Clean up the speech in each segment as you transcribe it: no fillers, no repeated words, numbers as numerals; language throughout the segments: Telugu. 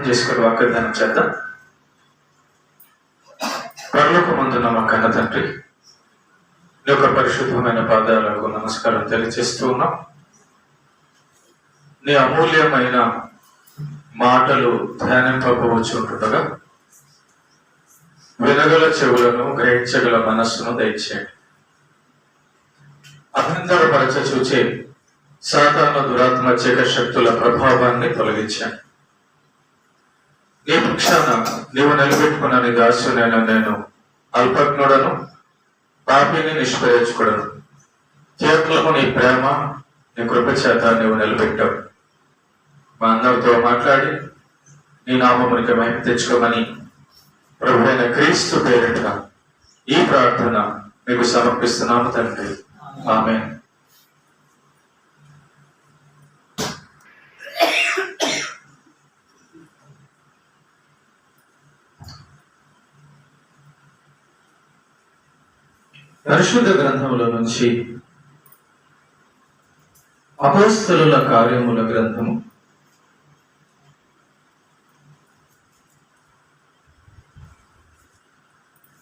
చేసుకుని వాగ్దానం చేద్దాం. పరలోకమందున్న మా కన్న తండ్రి, నీ యొక్క పరిశుద్ధమైన పాదాలకు నమస్కారం తెలియజేస్తూ ఉన్నాం. నీ అమూల్యమైన మాటలు ధ్యానింపబోచుంటుండగా వినగల చెవులను, గ్రహించగల మనస్సును దయచేయండి. అభ్యంతరపరచ చూచే సాతాను దురాత్మ చీక శక్తుల ప్రభావాన్ని తొలగించాను. నీ పక్షాన నీవు నిలబెట్టుకున్న నీ దాసునైన నేను అల్పజ్ఞుడను, పాపిని, నిష్ప్రయోజకుడను. కేవలము నీ ప్రేమ, నీ కృప చేత నీవు నిలబెట్టావు. మా అందరితో మాట్లాడి నీ నామమునికి మహిమ తెచ్చుకోమని ప్రభు అయిన క్రీస్తు పేరిట ఈ ప్రార్థన మీకు సమర్పిస్తున్నాము తండ్రి. ఆమేన్. పరిశుద్ధ గ్రంథముల నుంచి అపోస్తలుల కార్యముల గ్రంథము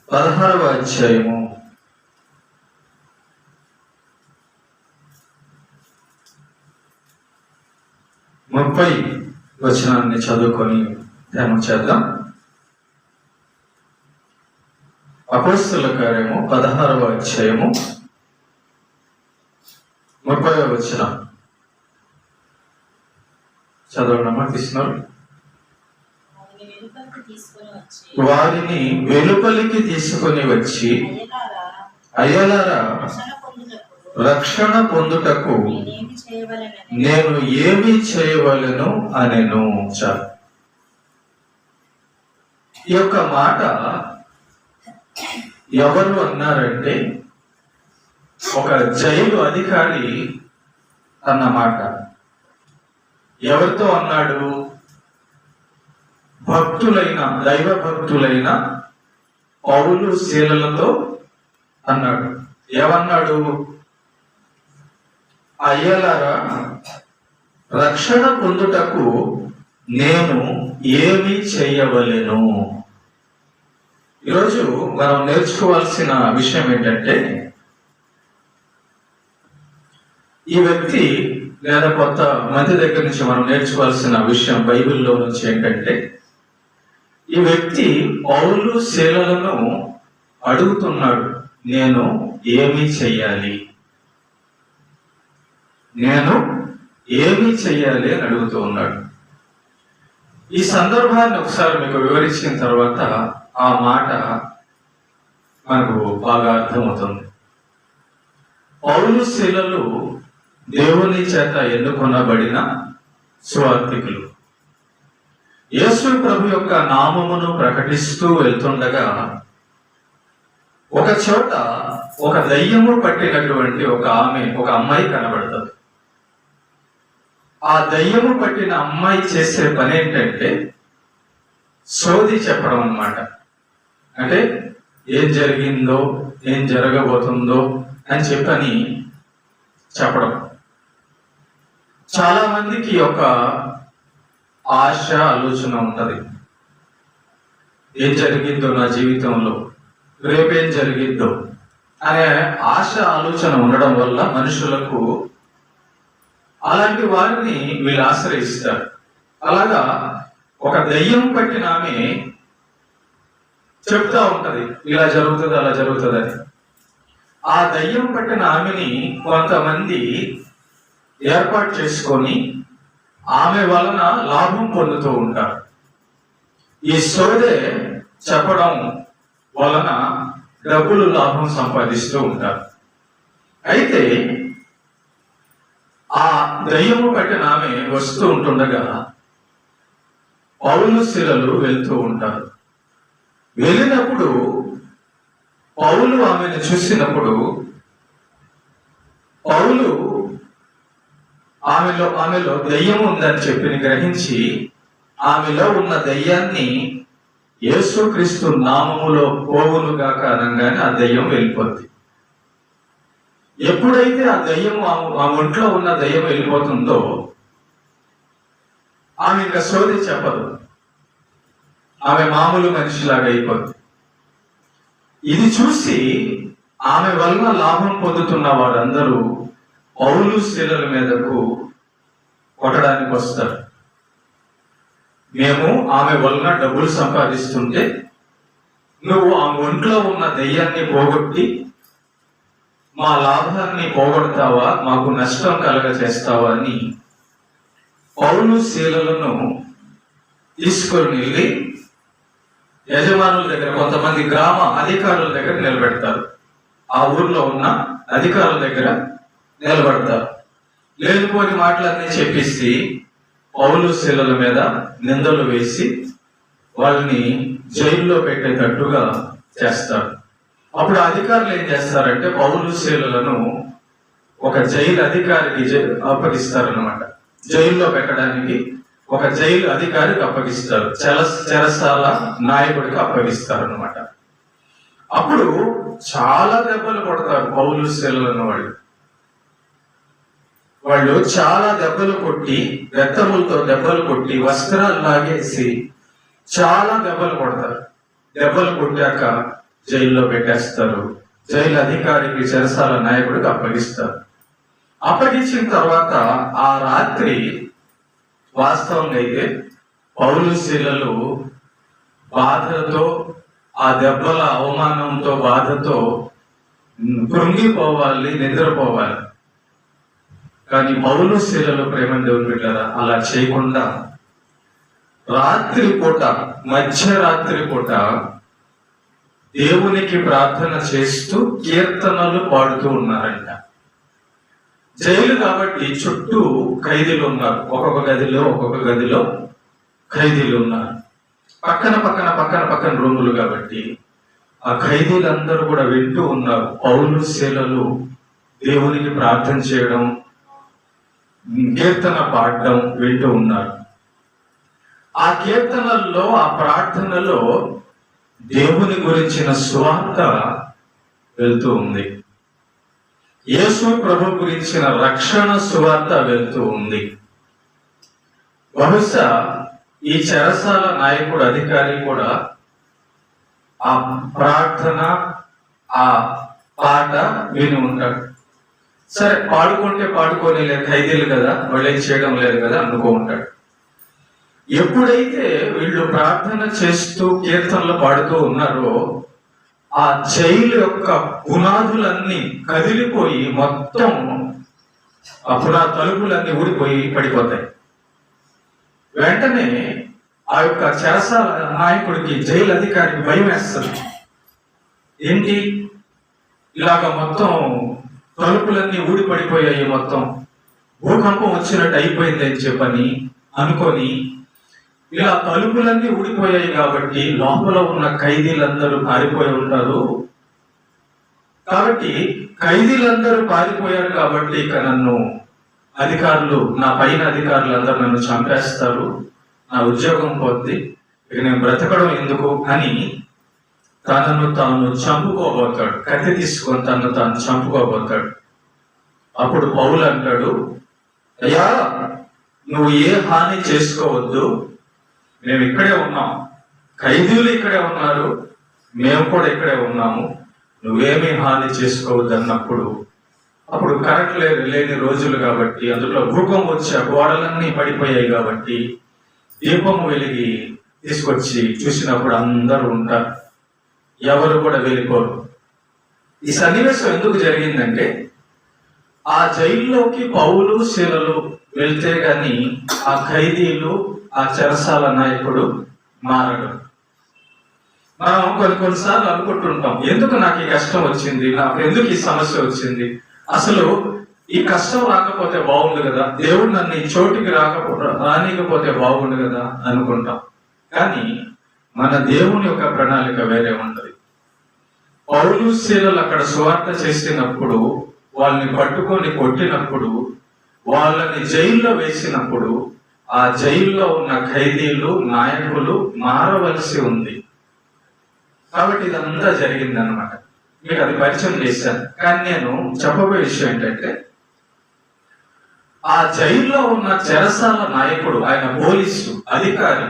16వ అధ్యాయము 30వ వచనాన్ని చదువుకొని ధ్యానం చేద్దాం. అపోస్తలుల కార్యము 16వ అధ్యాయము 30వ వచనం చదవనమ్మా. తీసినారు. వారిని వెలుపలికి తీసుకొని వచ్చి, అయ్యలారా, రక్షణ పొందుటకు నేను ఏమి చేయవలెను అనెను. ఈ యొక్క మాట ఎవరు అన్నారంటే ఒక జైలు అధికారి అన్నమాట. ఎవరితో అన్నాడు? భక్తులైన, దైవ భక్తులైన పౌలు శీలలతో అన్నాడు. ఏమన్నాడు? అయ్యలారా, రక్షణ పొందుటకు నేను ఏమి చేయవలెను. ఈరోజు మనం నేర్చుకోవాల్సిన విషయం ఏంటంటే, ఈ వ్యక్తి లేదా కొత్త మంది దగ్గర నుంచి మనం నేర్చుకోవాల్సిన విషయం బైబిల్లో నుంచి ఏంటంటే, ఈ వ్యక్తి పౌలు శీలలను అడుగుతున్నాడు, నేను ఏమి చెయ్యాలి, నేను ఏమి చెయ్యాలి అని అడుగుతూ ఉన్నాడు. ఈ సందర్భాన్ని ఒకసారి మీకు వివరించిన తర్వాత ఆ మాట మనకు బాగా అర్థమవుతుంది. పౌలు శీలలు దేవుని చేత ఎన్నుకొనబడిన సువార్థికులు. యేసు ప్రభు యొక్క నామమును ప్రకటిస్తూ వెళ్తుండగా ఒక చోట ఒక దయ్యము పట్టినటువంటి ఒక అమ్మాయి కనబడుతుంది. ఆ దయ్యము పట్టిన అమ్మాయి చేసే పని ఏంటంటే సోది చెప్పడం అన్నమాట. అంటే ఏం జరిగిందో, ఏం జరగబోతుందో అని చెప్పని చెప్పడం. చాలా మందికి ఒక ఆశ, ఆలోచన ఉంటది. ఏం జరిగిద్దో నా జీవితంలో, రేపేం జరిగిద్దో అనే ఆశ, ఆలోచన ఉండడం వల్ల మనుషులకు అలాంటి వారిని వీళ్ళు ఆశ్రయిస్తారు. అలాగా ఒక దయ్యం పట్టిన ఆమె చెప్తా ఉంటది, ఇలా జరుగుతుంది, అలా జరుగుతుంది అని. ఆ దయ్యం పట్టిన ఆమెని కొంతమంది ఏర్పాటు చేసుకొని ఆమె వలన లాభం పొందుతూ ఉంటారు. ఈ సోదే చెప్పడం వలన డబ్బులు, లాభం సంపాదిస్తూ ఉంటారు. అయితే ఆ దయ్యము పట్టిన ఆమె వస్తూ ఉంటుండగా పౌలు శీలలు వెళ్తూ ఉంటారు. వెళ్ళినప్పుడు పౌలు ఆమెను చూసినప్పుడు పౌలు ఆమెలో దయ్యం ఉందని చెప్పి గ్రహించి ఆమెలో ఉన్న దయ్యాన్ని యేసుక్రీస్తు నామములో పోవునుగాక అనగానే ఆ దయ్యం వెళ్ళిపోద్ది. ఎప్పుడైతే ఆ దయ్యం ఆ ఒంట్లో ఉన్న దయ్యం వెళ్ళిపోతుందో ఆమె ఇంకా సోది చెప్పదు. ఆమె మామూలు మనిషిలాగా అయిపోద్ది. ఇది చూసి ఆమె వలన లాభం పొందుతున్న వారందరూ పౌలు శీలల మీదకు కొట్టడానికి వస్తారు. మేము ఆమె వలన డబ్బులు సంపాదిస్తుంటే నువ్వు ఆమె ఒంట్లో ఉన్న దెయ్యాన్ని పోగొట్టి మా లాభాన్ని పోగొడతావా, మాకు నష్టం కలగ చేస్తావా అని పౌలు శీలలను తీసుకొని వెళ్ళి యజమానుల దగ్గర, కొంతమంది గ్రామ అధికారుల దగ్గర నిలబెడతారు. ఆ ఊర్లో ఉన్న అధికారుల దగ్గర నిలబడతారు. లేనిపోని మాటలన్నీ చెప్పేసి పౌలు శీలల మీద నిందలు వేసి వాళ్ళని జైల్లో పెట్టేటట్టుగా చేస్తారు. అప్పుడు అధికారులు ఏం చేస్తారంటే పౌలు శీలలను ఒక జైలు అధికారికి అప్పగిస్తారన్నమాట. జైల్లో పెట్టడానికి ఒక జైలు అధికారికి అప్పగిస్తారు, చెరసాల నాయకుడికి అప్పగిస్తారు అన్నమాట. అప్పుడు చాలా దెబ్బలు కొడతారు పౌలు శీలలను. వాళ్ళు చాలా దెబ్బలు కొట్టి, రక్తములతో దెబ్బలు కొట్టి, వస్త్రాలు లాగేసి చాలా దెబ్బలు కొడతారు. దెబ్బలు కొట్టాక జైల్లో పెట్టేస్తారు. జైలు అధికారికి, చెరసాల నాయకుడికి అప్పగిస్తారు. అప్పగించిన తర్వాత ఆ రాత్రి వాస్తవంగా అయితే పౌలు శీలలు బాధతో, ఆ దెబ్బల అవమానంతో, బాధతో కృంగిపోవాలి, నిద్రపోవాలి. కానీ పౌలు శీలలు ప్రేమ దేవుని బిడ్డలారా అలా చేయకుండా రాత్రి పూట, మధ్యరాత్రి పూట దేవునికి ప్రార్థన చేస్తూ కీర్తనలు పాడుతూ ఉన్నారంట. జైలు కాబట్టి చుట్టూ ఖైదీలు ఉన్నారు. ఒక్కొక్క గదిలో ఖైదీలు ఉన్నారు. పక్కన రూములు కాబట్టి ఆ ఖైదీలందరూ కూడా వింటూ ఉన్నారు. పౌలు శీలలు దేవునికి ప్రార్థన చేయడం, కీర్తన పాడడం వింటూ ఉన్నారు. ఆ కీర్తనల్లో, ఆ ప్రార్థనలో దేవుని గురించిన సువార్త వెళ్తూ ఉంది. యేసు ప్రభు గురించిన రక్షణ సువార్త వెళ్తూ ఉంది. బహుశా ఈ చెరసాల నాయకుడు, అధికారి కూడా ఆ ప్రార్థన, ఆ పాట విని ఉంటాడు. సరే, పాడుకుంటే పాడుకొని లేదు, ఖైదీలు కదా, వాళ్ళు ఏం చేయడం లేదు కదా అనుకో ఉంటాడు. ఎప్పుడైతే వీళ్ళు ప్రార్థన చేస్తూ కీర్తనలు పాడుతూ ఉన్నారో ఆ జైలు యొక్క పునాదులన్నీ కదిలిపోయి మొత్తం ఆ తలుపులన్నీ ఊడిపోయి పడిపోతాయి. వెంటనే ఆ యొక్క చెరసాల నాయకుడికి, జైలు అధికారికి భయం వేస్తుంది. ఏంటి ఇలాగ మొత్తం తలుపులన్నీ ఊడిపడిపోయాయి, మొత్తం భూకంపం వచ్చినట్టు అయిపోయింది అని చెప్పని అనుకొని, ఇలా తలుపులన్నీ ఊడిపోయాయి కాబట్టి లోపల ఉన్న ఖైదీలందరూ పారిపోయి ఉంటారు. కాబట్టి ఖైదీలందరూ పారిపోయారు కాబట్టి ఇక నన్ను అధికారులు, నా పైన అధికారులు అందరూ నన్ను చంపేస్తారు, నా ఉద్యోగం పోద్ది, ఇక నేను బ్రతకడం ఎందుకు అని తనను తాను చంపుకోబోతాడు. కత్తి తీసుకొని తనను తాను చంపుకోబోతాడు. అప్పుడు పౌలు అంటాడు, అయ్యా నువ్వు ఏ హాని చేసుకోవద్దు, మేము ఇక్కడే ఉన్నాం, ఖైదీలు ఇక్కడే ఉన్నారు, మేము కూడా ఇక్కడే ఉన్నాము, నువ్వేమీ హాని చేసుకోవద్దు అన్నప్పుడు, అప్పుడు కరెంట్ లేని రోజులు కాబట్టి, అందులో భూకంపం వచ్చి ఆ గోడలన్నీ పడిపోయాయి కాబట్టి దీపము వెలిగి తీసుకొచ్చి చూసినప్పుడు అందరూ ఉంటారు, ఎవరు కూడా వెళ్ళిపోరు. ఈ సన్నివేశం ఎందుకు జరిగిందంటే ఆ జైల్లోకి పౌలు శీలలు వెళ్తే గాని ఆ ఖైదీలు, ఆ చెరసాల నాయకుడు మారడు. మనం కొన్నిసార్లు అనుకుంటుంటాం, ఎందుకు నాకు ఈ కష్టం వచ్చింది, నాకు ఎందుకు ఈ సమస్య వచ్చింది, అసలు ఈ కష్టం రాకపోతే బాగుండు కదా, దేవుడు నన్ను ఈ చోటికి రానికపోతే బాగుండు కదా అనుకుంటాం. కానీ మన దేవుని యొక్క ప్రణాళిక వేరే ఉంటది. పౌలు శీలలు అక్కడ సువార్త చేసినప్పుడు, వాళ్ళని పట్టుకొని కొట్టినప్పుడు, వాళ్ళని జైల్లో వేసినప్పుడు ఆ జైల్లో ఉన్న ఖైదీలు, నాయకులు మారవలసి ఉంది. కాబట్టి ఇదంతా జరిగింది అనమాట. మీకు అది పరిచయం చేశాను. కానీ నేను చెప్పబోయే విషయం ఏంటంటే, ఆ జైల్లో ఉన్న చెరసాల నాయకుడు, ఆయన పోలీసు అధికారి,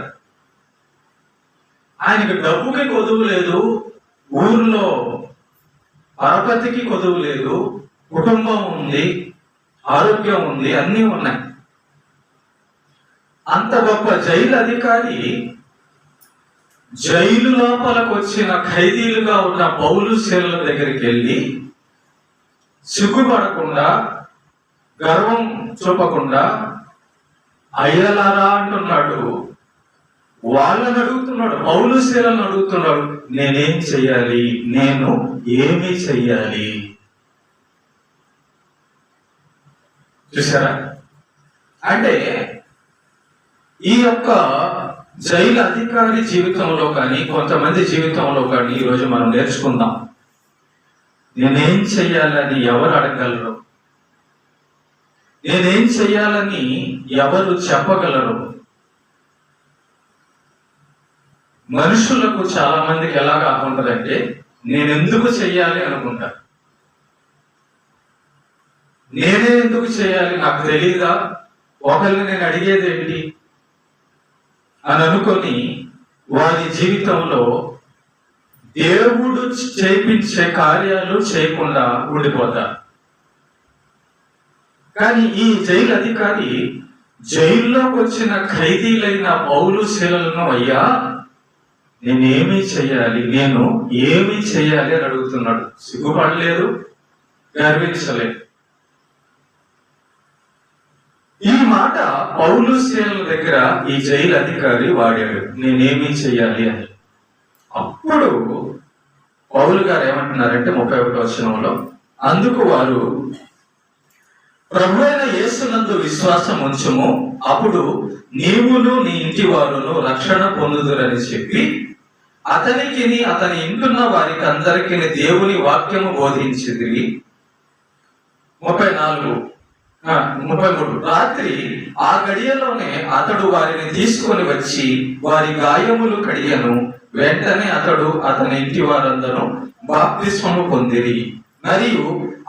ఆయనకి డబ్బుకి కొదువు లేదు, ఊర్లో పరపతికి కొదువు లేదు, కుటుంబం ఉంది, ఆరోగ్యం ఉంది, అన్నీ ఉన్నాయి. అంత గొప్ప జైలు అధికారి జైలు లోపలకు వచ్చిన ఖైదీలుగా ఉన్న పౌలు శీలల దగ్గరికి వెళ్ళి సిగ్గుపడకుండా, గర్వం చూపకుండా అయ్యలారా అంటున్నాడు. వాళ్ళని అడుగుతున్నాడు, పౌలు శీలను అడుగుతున్నాడు, నేనేం చెయ్యాలి, నేను ఏమి చెయ్యాలి? చూసారా? అంటే ఈ యొక్క జైలు అధికారి జీవితంలో కానీ, కొంతమంది జీవితంలో కానీ ఈరోజు మనం నేర్చుకుందాం. నేనేం చెయ్యాలని ఎవరు అడగగలరు? నేనేం చెయ్యాలని ఎవరు చెప్పగలరు? మనుషులకు చాలా మందికి ఎలా కాకుంటుందంటే, నేనెందుకు చెయ్యాలి అనుకుంటారు. నేనే ఎందుకు చేయాలి, నాకు తెలియదా, ఒకరిని నేను అడిగేది ఏంటి అని అనుకొని వారి జీవితంలో దేవుడు చేయించే కార్యాలు చేయకుండా ఉండిపోతారు. కానీ ఈ జైలు అధికారి జైల్లోకి వచ్చిన ఖైదీలైన పౌలు శీలలను, అయ్యా నేనేమి చెయ్యాలి, నేను ఏమి చెయ్యాలి అని అడుగుతున్నాడు. సిగ్గుపడలేదు, గర్వించలేదు. ఈ మాట పౌలు శీలల దగ్గర ఈ జైలు అధికారి వాడాడు, నేనేమి చెయ్యాలి అని. అప్పుడు పౌలు గారు ఏమంటున్నారంటే 31వ వచనంలో, అందుకు వారు, ప్రభువైన యేసునందు విశ్వాసం ఉంచుము, అప్పుడు నీవును నీ ఇంటి వారును రక్షణ పొందుదురని చెప్పి అతనికి అతని ఇంటున్న వారికి అందరికీ దేవుని వాక్యము బోధించింది. 33 రాత్రి ఆ గడియలోనే అతడు వారిని తీసుకొని వచ్చి వారి గాయములు కడియను. వెంటనే అతడు అతని ఇంటి వారందరూ బాప్తిస్మము పొందిరి. మరియు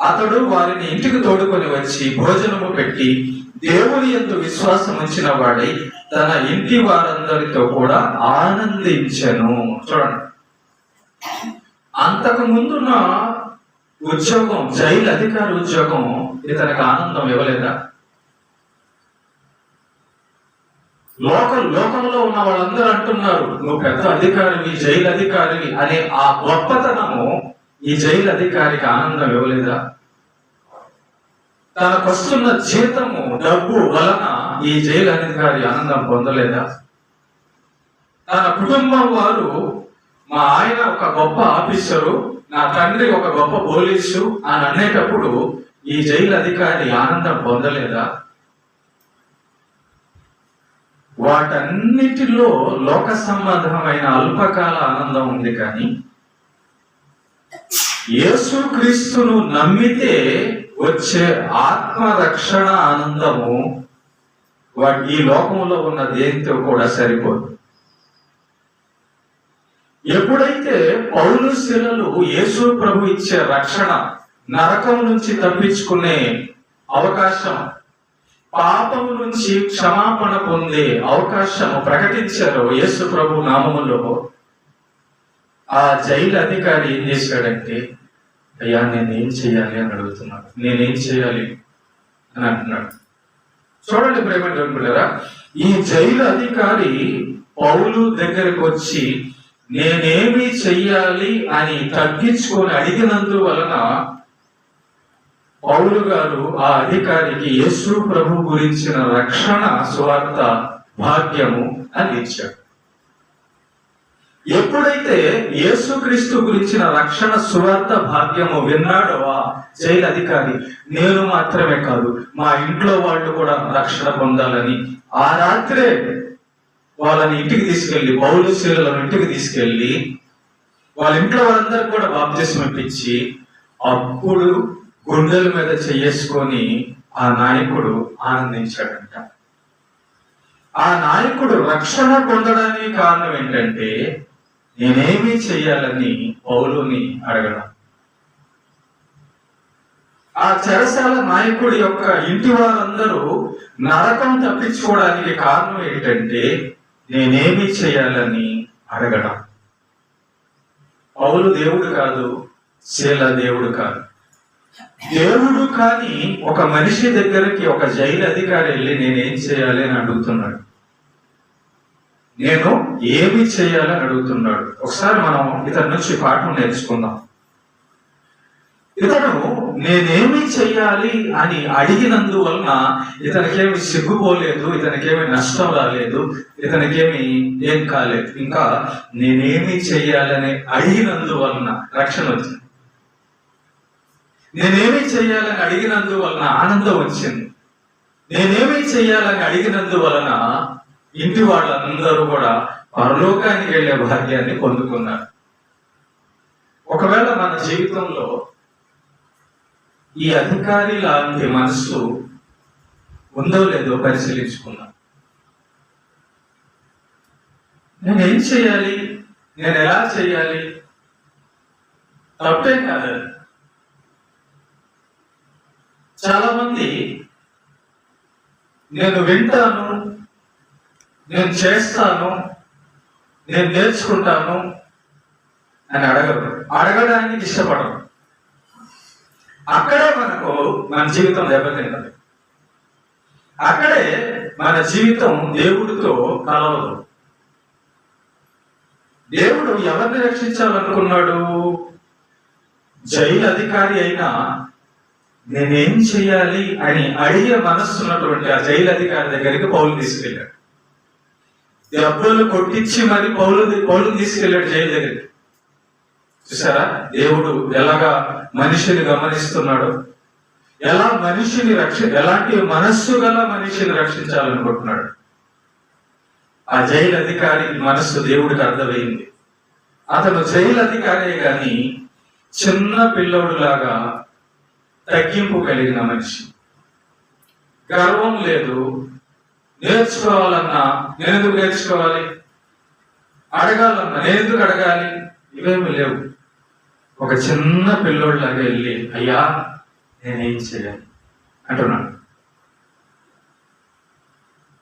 అతడు వారిని ఇంటికి తోడుకొని వచ్చి భోజనము పెట్టి దేవుని యందు విశ్వాసం ఉంచిన వాడై తన ఇంటి వారందరితో కూడా ఆనందించెను. చూడండి, అంతకు ముందున్న ఉద్యోగం, జైలు అధికారి ఉద్యోగం ఇతనికి ఆనందం ఇవ్వలేదా? లోకంలో ఉన్న వాళ్ళందరూ అంటున్నారు, నువ్వు పెద్ద అధికారివి, జైలు అధికారివి అనే ఆ గొప్పతనము ఈ జైలు అధికారికి ఆనందం ఇవ్వలేదా? తనకొస్తున్న జీతము, డబ్బు వలన ఈ జైలు అధికారి ఆనందం పొందలేదా? తన కుటుంబం వారు, మా ఆయన ఒక గొప్ప ఆఫీసరు, నా తండ్రి ఒక గొప్ప పోలీసు అని అనేటప్పుడు ఈ జైలు అధికారి ఆనందం పొందలేదా? వాటన్నిటిలో లోక సంబంధమైన అల్పకాల ఆనందం ఉంది. కానీ యేసుక్రీస్తును నమ్మితే వచ్చే ఆత్మరక్షణ ఆనందము ఈ లోకంలో ఉన్న దేనితో కూడా సరిపోదు. ఎప్పుడైతే పౌలు శీలలు యేసు ప్రభు ఇచ్చే రక్షణ, నరకం నుంచి తప్పించుకునే అవకాశం, పాపము నుంచి క్షమాపణ పొందే అవకాశము ప్రకటించారు యేసు ప్రభు నామములో, ఆ జైలు అధికారి ఏం చేశాడంటే, అయ్యా నేనేం చేయాలి అని అడుగుతున్నాడు, నేనేం చేయాలి అని అంటున్నాడు. చూడండి ప్రేమరా, ఈ జైలు అధికారి పౌలు దగ్గరకు వచ్చి నేనేమి చెయ్యాలి అని తగ్గించుకొని అడిగినందువలన పౌలు గారు ఆ అధికారికి యేసు ప్రభు గురించిన రక్షణ సువార్త భాగ్యము అందించాడు. ఎప్పుడైతే యేసుక్రీస్తు గురించిన రక్షణ సువార్త భాగ్యము విన్నాడో ఆ జైలు అధికారి, నేను మాత్రమే కాదు మా ఇంట్లో వాళ్ళు కూడా రక్షణ పొందాలని ఆ రాత్రే వాళ్ళని ఇంటికి తీసుకెళ్లి, పౌలు శీలలను ఇంటికి తీసుకెళ్లి వాళ్ళ ఇంట్లో వాళ్ళందరూ కూడా బాప్తిస్మం ఇప్పించి, అప్పుడు గుండెల మీద చేసుకొని ఆ నాయకుడు ఆనందించాడంట. ఆ నాయకుడు రక్షణ పొందడానికి కారణం ఏంటంటే, నేనేమి చెయ్యాలని పౌలుని అడగడం. ఆ చెరసాల నాయకుడి యొక్క ఇంటి వారందరూ నరకం తప్పించుకోవడానికి కారణం ఏంటంటే, నేనేమి చేయాలని అడగడం. పౌలు దేవుడు కాదు, శీల దేవుడు కాదు. దేవుడు కానీ ఒక మనిషి దగ్గరికి ఒక జైలు అధికారి వెళ్ళి నేనేం చేయాలి అని అడుగుతున్నాడు. నేను ఏమి చేయాలని అడుగుతున్నాడు. ఒకసారి మనం ఇతని నుంచి పాఠం నేర్చుకుందాం. ఇతను నేనేమి చెయ్యాలి అని అడిగినందువలన ఇతనికేమి సిగ్గుపోలేదు, ఇతనికేమి నష్టం రాలేదు, ఇతనికేమి ఏం కాలేదు. ఇంకా నేనేమి చెయ్యాలని అడిగినందువలన రక్షణ వచ్చింది. నేనేమి చెయ్యాలని అడిగినందువలన ఆనందం వచ్చింది. నేనేమి చెయ్యాలని అడిగినందువలన ఇంటి వాళ్ళందరూ కూడా పరలోకానికి వెళ్ళే భాగ్యాన్ని పొందుకున్నారు. ఒకవేళ మన జీవితంలో ఈ అధికారి లాంటి మనసు ఉందో లేదో పరిశీలించుకున్నాం. నేనేం చేయాలి, నేను ఎలా చేయాలి, తప్పే కాదు. చాలా మంది నేను వింటాను, నేను చేస్తాను, నేను నేర్చుకుంటాను అని అడగరు, అడగడానికి ఇష్టపడరు. అక్కడే మన జీవితం దెబ్బతింటది. అక్కడే మన జీవితం దేవుడితో కలవదు. దేవుడు ఎవరిని రక్షించాలనుకున్నాడు? జైలు అధికారి అయినా నేనేం చెయ్యాలి అని అడిగే మనస్సు ఉన్నటువంటి ఆ జైలు అధికారి దగ్గరికి పౌలు తీసుకెళ్ళాడు. దెబ్బలు కొట్టించి మరి పౌలు తీసుకెళ్ళాడు జైలు దగ్గరికి. చూసారా దేవుడు ఎలాగా మనిషిని గమనిస్తున్నాడు, ఎలా మనిషిని ఎలాంటి మనస్సు గల మనిషిని రక్షించాలనుకుంటున్నాడు. ఆ జైలు అధికారి మనస్సు దేవుడికి అర్థమైంది. అతను జైలు అధికారే గాని చిన్న పిల్లోడులాగా తగ్గింపు కలిగిన మనిషి, గర్వం లేదు. నేర్చుకోవాలన్నా నేను ఎందుకు నేర్చుకోవాలి, అడగాలన్నా నేను ఎందుకు అడగాలి, ఇవేమి లేవు. ఒక చిన్న పిల్లోడిలాగా వెళ్ళి అయ్యా నేనేం చేయాలి అంటున్నాడు.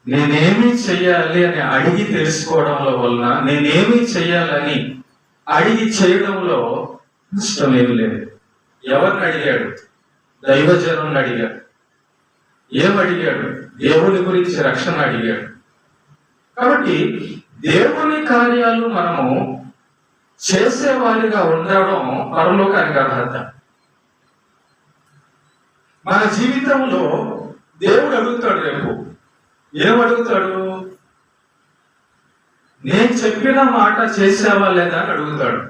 నేనేమి చెయ్యాలి అని అడిగి తెలుసుకోవడంలో వలన నేనేమి చెయ్యాలని అడిగి చేయడంలో ఇష్టం ఏమి లేదు. ఎవరిని అడిగాడు? దైవజనుని అడిగాడు. ఏమడిగాడు? దేవుని గురించి రక్షణ అడిగాడు. కాబట్టి దేవుని కార్యాలు మనము చేసేవారిగా ఉండడం పరలోకానికి అర్హత. మన జీవితంలో దేవుడు అడుగుతాడు, రేపు ఏమడుగుతాడు? నేను చెప్పిన మాట చేసావా లేదా అని అడుగుతాడు.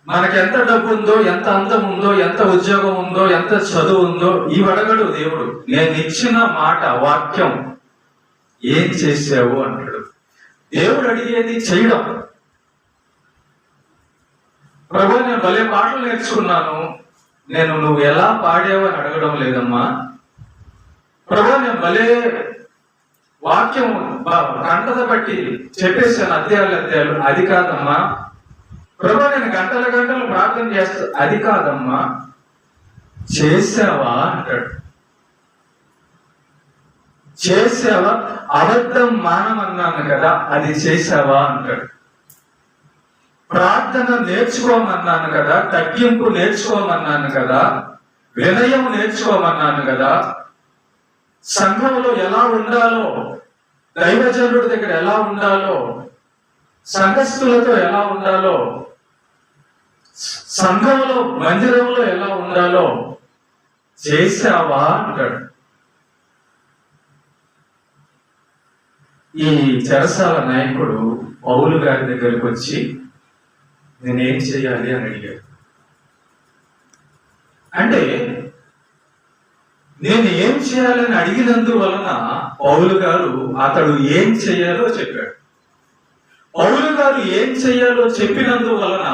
మనకి ఎంత డబ్బు ఉందో, ఎంత అందం ఉందో, ఎంత ఉద్యోగం ఉందో, ఎంత చదువు ఉందో ఇవి అడగడు దేవుడు. నేను ఇచ్చిన మాట, వాక్యం ఏం చేసావు అంటాడు. దేవుడు అడిగేది చేయడం. ప్రభు నేను భలే పాటలు నేర్చుకున్నాను, నువ్వు ఎలా పాడావు అని అడగడం లేదమ్మా. ప్రభు నేను భలే వాక్యం గంటద బట్టి చెప్పేసాను అధ్యాయాలు, అది కాదమ్మా. ప్రభు నేను గంటల గంటలు ప్రార్థన చేస్తా, అది కాదమ్మా. చేసావా అంటాడు. చేసావా? అబద్ధం మానమన్నాను కదా, అది చేసావా అంటాడు. ప్రార్థన నేర్చుకోమన్నాను కదా, తగ్గింపు నేర్చుకోమన్నాను కదా, వినయం నేర్చుకోమన్నాను కదా, సంఘంలో ఎలా ఉండాలో, దైవజనుడి దగ్గర ఎలా ఉండాలో, సంఘస్థులతో ఎలా ఉండాలో, సంఘంలో మందిరంలో ఎలా ఉండాలో చేసావా అంటాడు. ఈ చెరసాల నాయకుడు పౌలు గారి దగ్గరికి వచ్చి నేనేం చేయాలి అని అడిగాడు. అంటే నేను ఏం చేయాలని అడిగినందువలన పౌలు గారు అతడు ఏం చేయాలో చెప్పాడు. పౌలు గారు ఏం చేయాలో చెప్పినందువలన,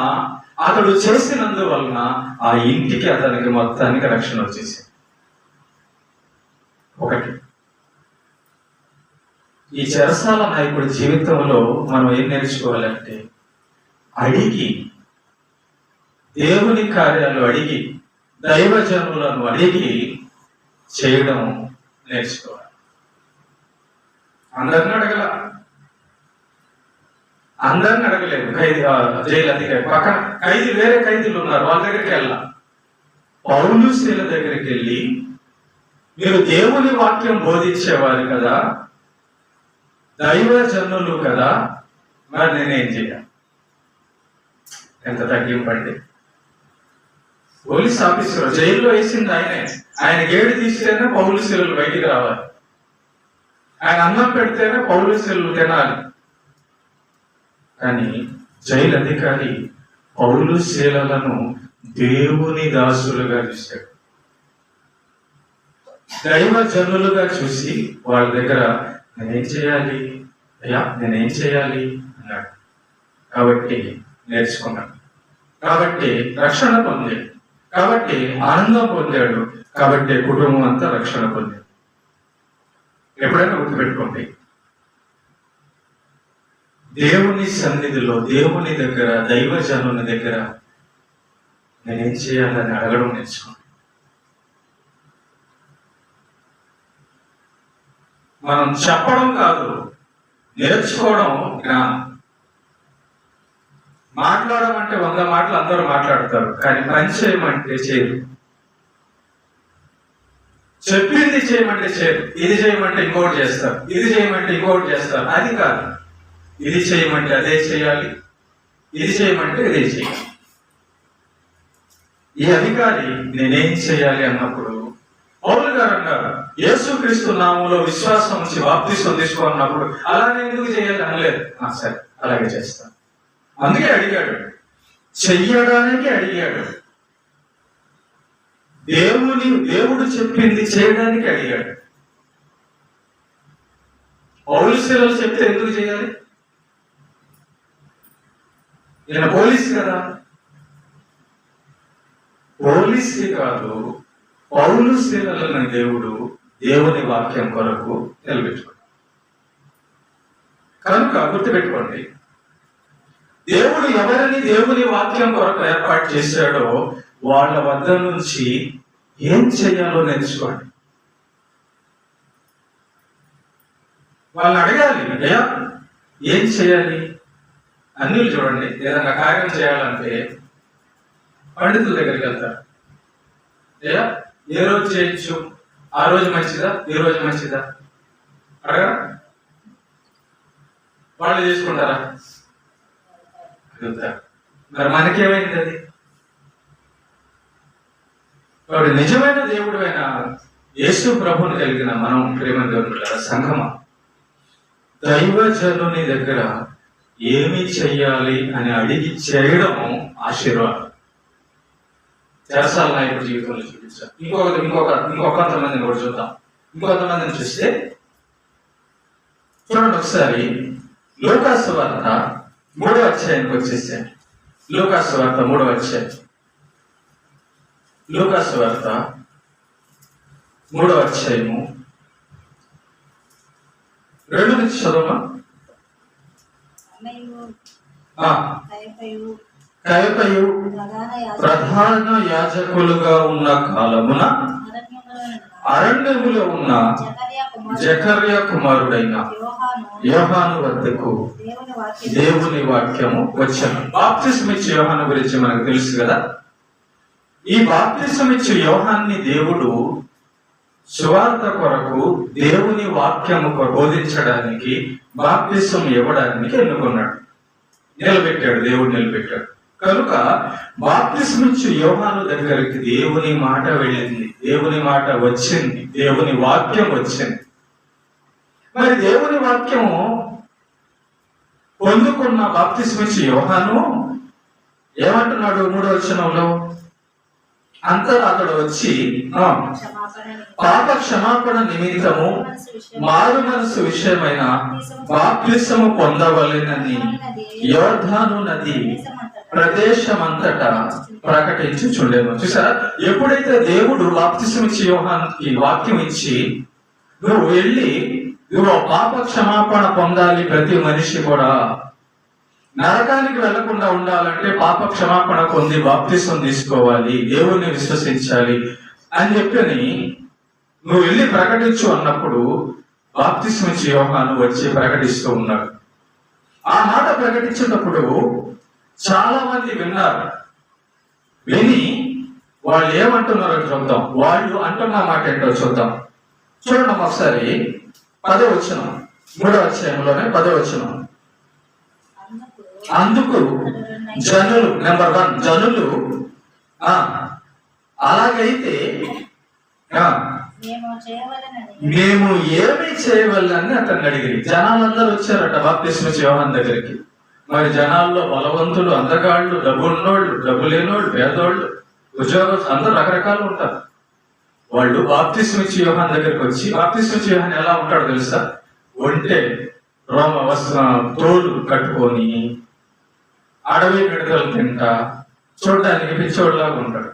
అతడు చేసినందువలన ఆ ఇంటికి అతనికి మొత్తానికి రక్షణ వచ్చేసింది. ఒకటి, ఈ చెరసాల నాయకుడి జీవితంలో మనం ఏం నేర్చుకోవాలంటే అడిగి, దేవుని కార్యాలు అడిగి, దైవజనులను అడిగి చేయడం నేర్చుకోవాలి. అందరిని అడగల, అందరిని అడగలేదు. జైలు అధికారి పక్కన ఖైదీలు, వేరే ఖైదీలు ఉన్నారు, వాళ్ళ దగ్గరికి వెళ్ళా. పౌలు శీల దగ్గరికి వెళ్ళి, మీరు దేవుని వాక్యం బోధించేవారు కదా, దైవజనులు కదా, మరి నేనేం చేయాలి? ఎంత తగ్గింపండి. పోలీస్ ఆఫీసర్ జైల్లో వేసింది ఆయనే. ఆయన గేడు తీస్తేనే పౌలు శీలలు బయటికి రావాలి. ఆయన అన్నం పెడితేనే పౌలు శీలలు తినాలి. కానీ జైలు అధికారి పౌలు శీలలను దేవుని దాసులుగా చూశాడు. దైవజనులుగా చూసి వాళ్ళ దగ్గర నేనేం చేయాలి అయ్యా, నేనేం చేయాలి అన్నాడు. కాబట్టి నేర్చుకున్నాడు, కాబట్టి రక్షణ పొందాడు, కాబట్టి ఆనందం పొందాడు, కాబట్టి కుటుంబం అంతా రక్షణ పొందాడు. ఎప్పుడైనా గుర్తుపెట్టుకోండి, దేవుని సన్నిధిలో, దేవుని దగ్గర, దైవజనుని దగ్గర నేనేం చేయాలని అడగడం నేర్చుకోండి. మనం చెప్పడం కాదు, నేర్చుకోవడం జ్ఞానం. మాట్లాడమంటే 100 మాటలు అందరూ మాట్లాడతారు, కానీ పని చేయమంటే చేయరు. చెప్పింది చేయమంటే చేయరు. ఇది చేయమంటే ఇంకోటి చేస్తారు, ఇది చేయమంటే ఇంకోటి చేస్తారు. అది కాదు, ఇది చేయమంటే అదే చేయాలి, ఇది చేయమంటే ఇదే చేయాలి. ఈ అధికారి నేనేం చేయాలి అన్నప్పుడు పౌలు గారు అన్నారు, యేసుక్రీస్తు నామములో విశ్వాసం ఉంచి బాప్తిసం తీసుకోన్నప్పుడు అలానే ఎందుకు చేయాలి అనలేదు. సరే అలాగే చేస్తాను. అందుకే అడిగాడు, చెయ్యడానికి అడిగాడు. దేవుడు చెప్పింది చేయడానికి అడిగాడు. పౌలు శీలలు చెప్తే ఎందుకు చేయాలి? ఈయన పోలీసు కదా. పోలీసు కాదు, పౌలు శీలలను దేవుని వాక్యం కొరకు నిలబెట్టుకోండి. కనుక గుర్తుపెట్టుకోండి, దేవుడు ఎవరిని దేవుని వాక్యం కొరకు ఏర్పాటు చేశాడో వాళ్ళ వద్ద నుంచి ఏం చేయాలో నేర్చుకోండి. వాళ్ళని అడగాలి, అయ్యా ఏం చేయాలి? అన్ని చూడండి, ఏదైనా కార్యం చేయాలంటే పండితుల దగ్గరికి వెళ్తారు. అయ్యా ఏ రోజు చేయొచ్చు? ఆ రోజు మంచిదా, ఈ రోజు మంచిదా అడగా? వాళ్ళు చేసుకుంటారా? అడుగుతారు. మరి మనకేమైంది అది? కాబట్టి నిజమైన దేవుడు అయిన యేసు ప్రభుని కలిగిన మనం ప్రేమ దేవుడు సంఘమా, దైవజనుని దగ్గర ఏమి చెయ్యాలి అని అడిగి చేయడం ఆశీర్వాదం. చెరసాల నాయకుడి జీవితంలో చూపించారు. ఇంకొంతమందిని కూడా చూద్దాం. ఇంకొంతమందిని చూస్తే చూడండి ఒకసారి, లూకాసు వార్త 3వ అధ్యాయానికి వచ్చేసాను. లూకాసు వార్త 3వ అధ్యాయం. లూకాసు వార్త 3వ అధ్యాయము 2 నుంచి చదవమా. కయపయు ప్రధాన యాజకులుగా ఉన్న కాలమున అరణ్యములో ఉన్న జకర్యా కుమారుడైన యోహాను వద్దకు దేవుని వాక్యము వచ్చెను. బాప్తిసం ఇచ్చే యోహాను గురించి మనకు తెలుసు కదా. ఈ బాప్తిసం ఇచ్చే యోహాన్ని దేవుడు సువార్త కొరకు, దేవుని వాక్యము బోధించడానికి, బాప్తిసం ఇవ్వడానికి ఎన్నుకున్నాడు, నిలబెట్టాడు. దేవుడు నిలబెట్టాడు. కనుక బాప్తిసం ఇచ్చే యోహాను దగ్గరికి దేవుని మాట వెళ్ళింది, దేవుని మాట వచ్చింది, దేవుని వాక్యం వచ్చింది. మరి దేవుని వాక్యము పొందుకున్న బాప్తిసం ఇచ్చే యోహాను ఏమంటున్నాడు? 3వ వచనంలో, అతడు వచ్చి పాప క్షమాపణ నిమిత్తము మారు మనసు విషయమైన బాప్తిసము పొందవలెనని యోర్దాను నది ప్రదేశమంతటా ప్రకటించుచుండెను. చూసారా, ఎప్పుడైతే దేవుడు బాప్తిసం ఇచ్చి యోహానుకి వాక్యం ఇచ్చి, నువ్వు వెళ్ళి నువ్వు పాప క్షమాపణ పొందాలి, ప్రతి మనిషి కూడా నరకానికి వెళ్లకుండా ఉండాలంటే పాప క్షమాపణ పొంది బాప్తిసం తీసుకోవాలి, దేవుణ్ణి విశ్వసించాలి అని చెప్పని నువ్వు వెళ్ళి ప్రకటించు అన్నప్పుడు బాప్తిసం ఇచ్చి యోహాను వచ్చి ప్రకటిస్తూ ఉన్నాడు. ఆ మాట ప్రకటించినప్పుడు చాలా మంది విన్నారు. విని వాళ్ళు ఏమంటున్నారో చూద్దాం. వాళ్ళు అంటున్న మాట ఏంటో చూద్దాం. చూడండి ఒకసారి 10వ వచనం, 3వ అధ్యాయంలోనే 10వ వచనం. అందుకు జనులు, నెంబర్ 1 జనులు, అలాగైతే మేము ఏమి చేయవల్లని అతన్ని అడిగి. జనాలందరూ వచ్చారట బాప్తిస్మ యోహాను దగ్గరికి. మరి జనాల్లో బలవంతులు, అందగాళ్ళు, డబ్బున్నోళ్ళు, డబ్బు లేనోళ్ళు, పేదోళ్ళు, ఉద్యోగం, అందరూ రకరకాలు ఉంటారు. వాళ్ళు బాప్తిస్మ యోహాను దగ్గరికి వచ్చి, బాప్తిస్మ యోహాను ఎలా ఉంటాడో తెలుసా? ఒంటే తోలు కట్టుకొని అడవి మిడతలు తింటా చూడడానికి పిచ్చోడ్లాగా ఉంటాడు.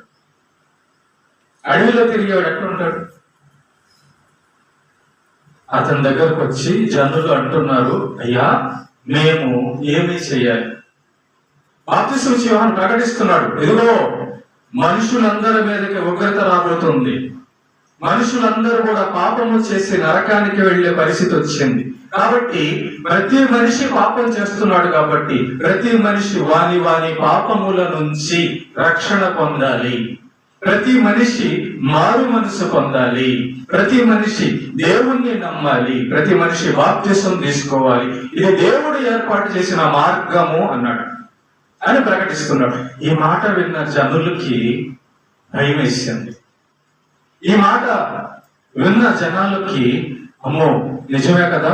అడవిలో తిరిగేవాడు ఎట్లా ఉంటాడు? అతని దగ్గరకు వచ్చి జనులు అంటున్నారు, అయ్యా మేము ఏమి చేయాలి? బాప్తిస్మ యోహాను ప్రకటిస్తున్నాడు, ఇదిగో మనుషులందరి మీదకి ఉగ్రత రాబోతుంది, మనుషులందరూ కూడా పాపము చేసి నరకానికి వెళ్లే పరిస్థితి వచ్చింది. కాబట్టి ప్రతి మనిషి పాపం చేస్తున్నాడు. కాబట్టి ప్రతి మనిషి వాని పాపముల నుంచి రక్షణ పొందాలి. ప్రతి మనిషి మారు మనసు పొందాలి. ప్రతి మనిషి దేవుణ్ణి నమ్మాలి. ప్రతి మనిషి బాప్తిసం తీసుకోవాలి. ఇది దేవుడు ఏర్పాటు చేసిన మార్గము అన్నాడు అని ప్రకటిస్తున్నాడు. ఈ మాట విన్న జనులకి భయం వేసింది. ఈ మాట విన్న జనాలకి అమ్మో నిజమే కదా,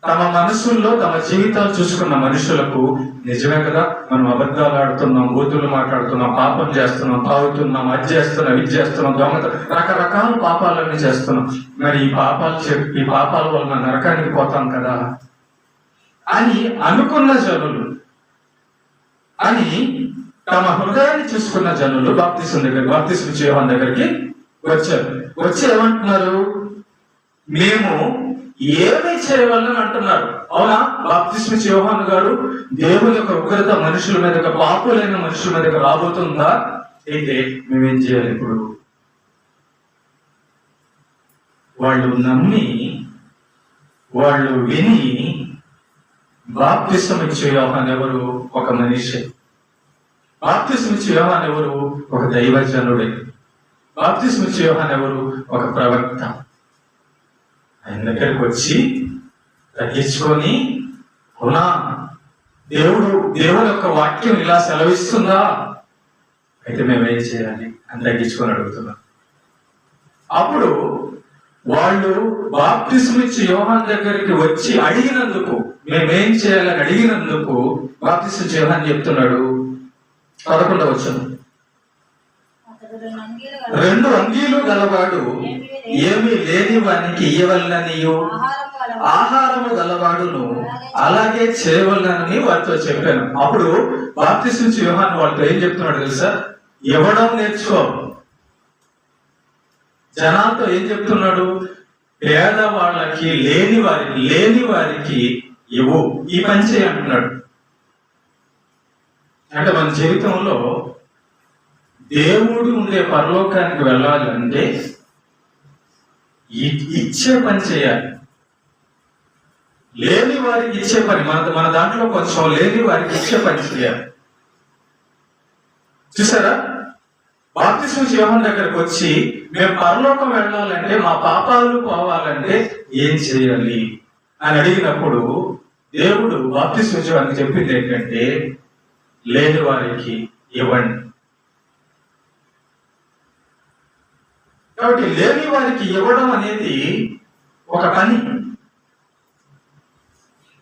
తమ మనసుల్లో తమ జీవితాలు చూసుకున్న మనుషులకు నిజమే కదా, మనం అబద్ధాలు ఆడుతున్నాం, బూతులు మాట్లాడుతున్నాం, పాపం చేస్తున్నాం, తాగుతున్నాం, అది చేస్తున్నాం, ఇది చేస్తున్నాం, దొంగత, రకరకాల పాపాలన్నీ చేస్తున్నాం. మరి ఈ పాపాల వలన నరకానికి పోతాం కదా అని అనుకున్న జనులు, అని తమ హృదయాన్ని చూసుకున్న జనులు బాప్తిస్మ యోహాను దగ్గరికి వచ్చారు. వచ్చి ఏమంటున్నారు? మేము ఏమి చేయవాలని అంటున్నారు. అవునా, బాప్తిస్మ యోహాను గారు దేవుని యొక్క ఉగ్రత మనుషుల మీద, పాపులైన మనుషుల మీద రాబోతుందా? అయితే మేమేం చేయాలి? ఇప్పుడు వాళ్ళు నమ్మి, వాళ్ళు విని, బాప్తిస్మ యోహాను ఎవరు? ఒక మనిషి. బాప్తిస్మ యోహాను ఎవరు? ఒక దైవజనుడే. బాప్తిస్మ యోహాను ఎవరు? ఒక ప్రవక్త. ఆయన దగ్గరికి వచ్చి తగ్గించుకొని, అవునా దేవుడు యొక్క వాక్యం ఇలా సెలవిస్తుందా? అయితే మేమేం చేయాలి అని తగ్గించుకొని అడుగుతున్నాం. అప్పుడు వాళ్ళు బాప్తిస్మ యోహాను దగ్గరికి వచ్చి అడిగినందుకు, మేమేం చేయాలని అడిగినందుకు బాప్తిస్మ యోహాను చెప్తున్నాడు 11వ వచనం, 2 అంగీలు గలవాడు ఏమీ లేని వానికి ఇయ్యవలననియు, ఆహారము గలవాడును అలాగే చేయవలనని వారితో చెప్పాను. అప్పుడు బాప్తిస్మ యోహాను వాళ్ళతో ఏం చెప్తున్నాడు తెలుసా? ఇవ్వడం నేర్చుకో. జనాలతో ఏం చెప్తున్నాడు? పేదవాళ్ళకి, లేని వారికి ఇవ్వు, ఈ పని చేయి అంటున్నాడు. అంటే మన జీవితంలో దేవుడు ఉండే పరలోకానికి వెళ్ళాలంటే ఇచ్చే పని చేయాలి. లేని వారికి ఇచ్చే పని, మన దాంట్లో కొంచెం లేని వారికి ఇచ్చే పని చేయాలి. చూసారా? బాప్తిస్మ యోహాను దగ్గరకు వచ్చి మేము పరలోకం వెళ్ళాలంటే, మా పాపాలు పోవాలంటే ఏం చేయాలి అని అడిగినప్పుడు దేవుడు బాప్తిస్మ యోహానుకి చెప్పింది ఏంటంటే, లేని వారికి ఇవ్వండి. కాబట్టి లేని వారికి ఇవ్వడం అనేది ఒక పని.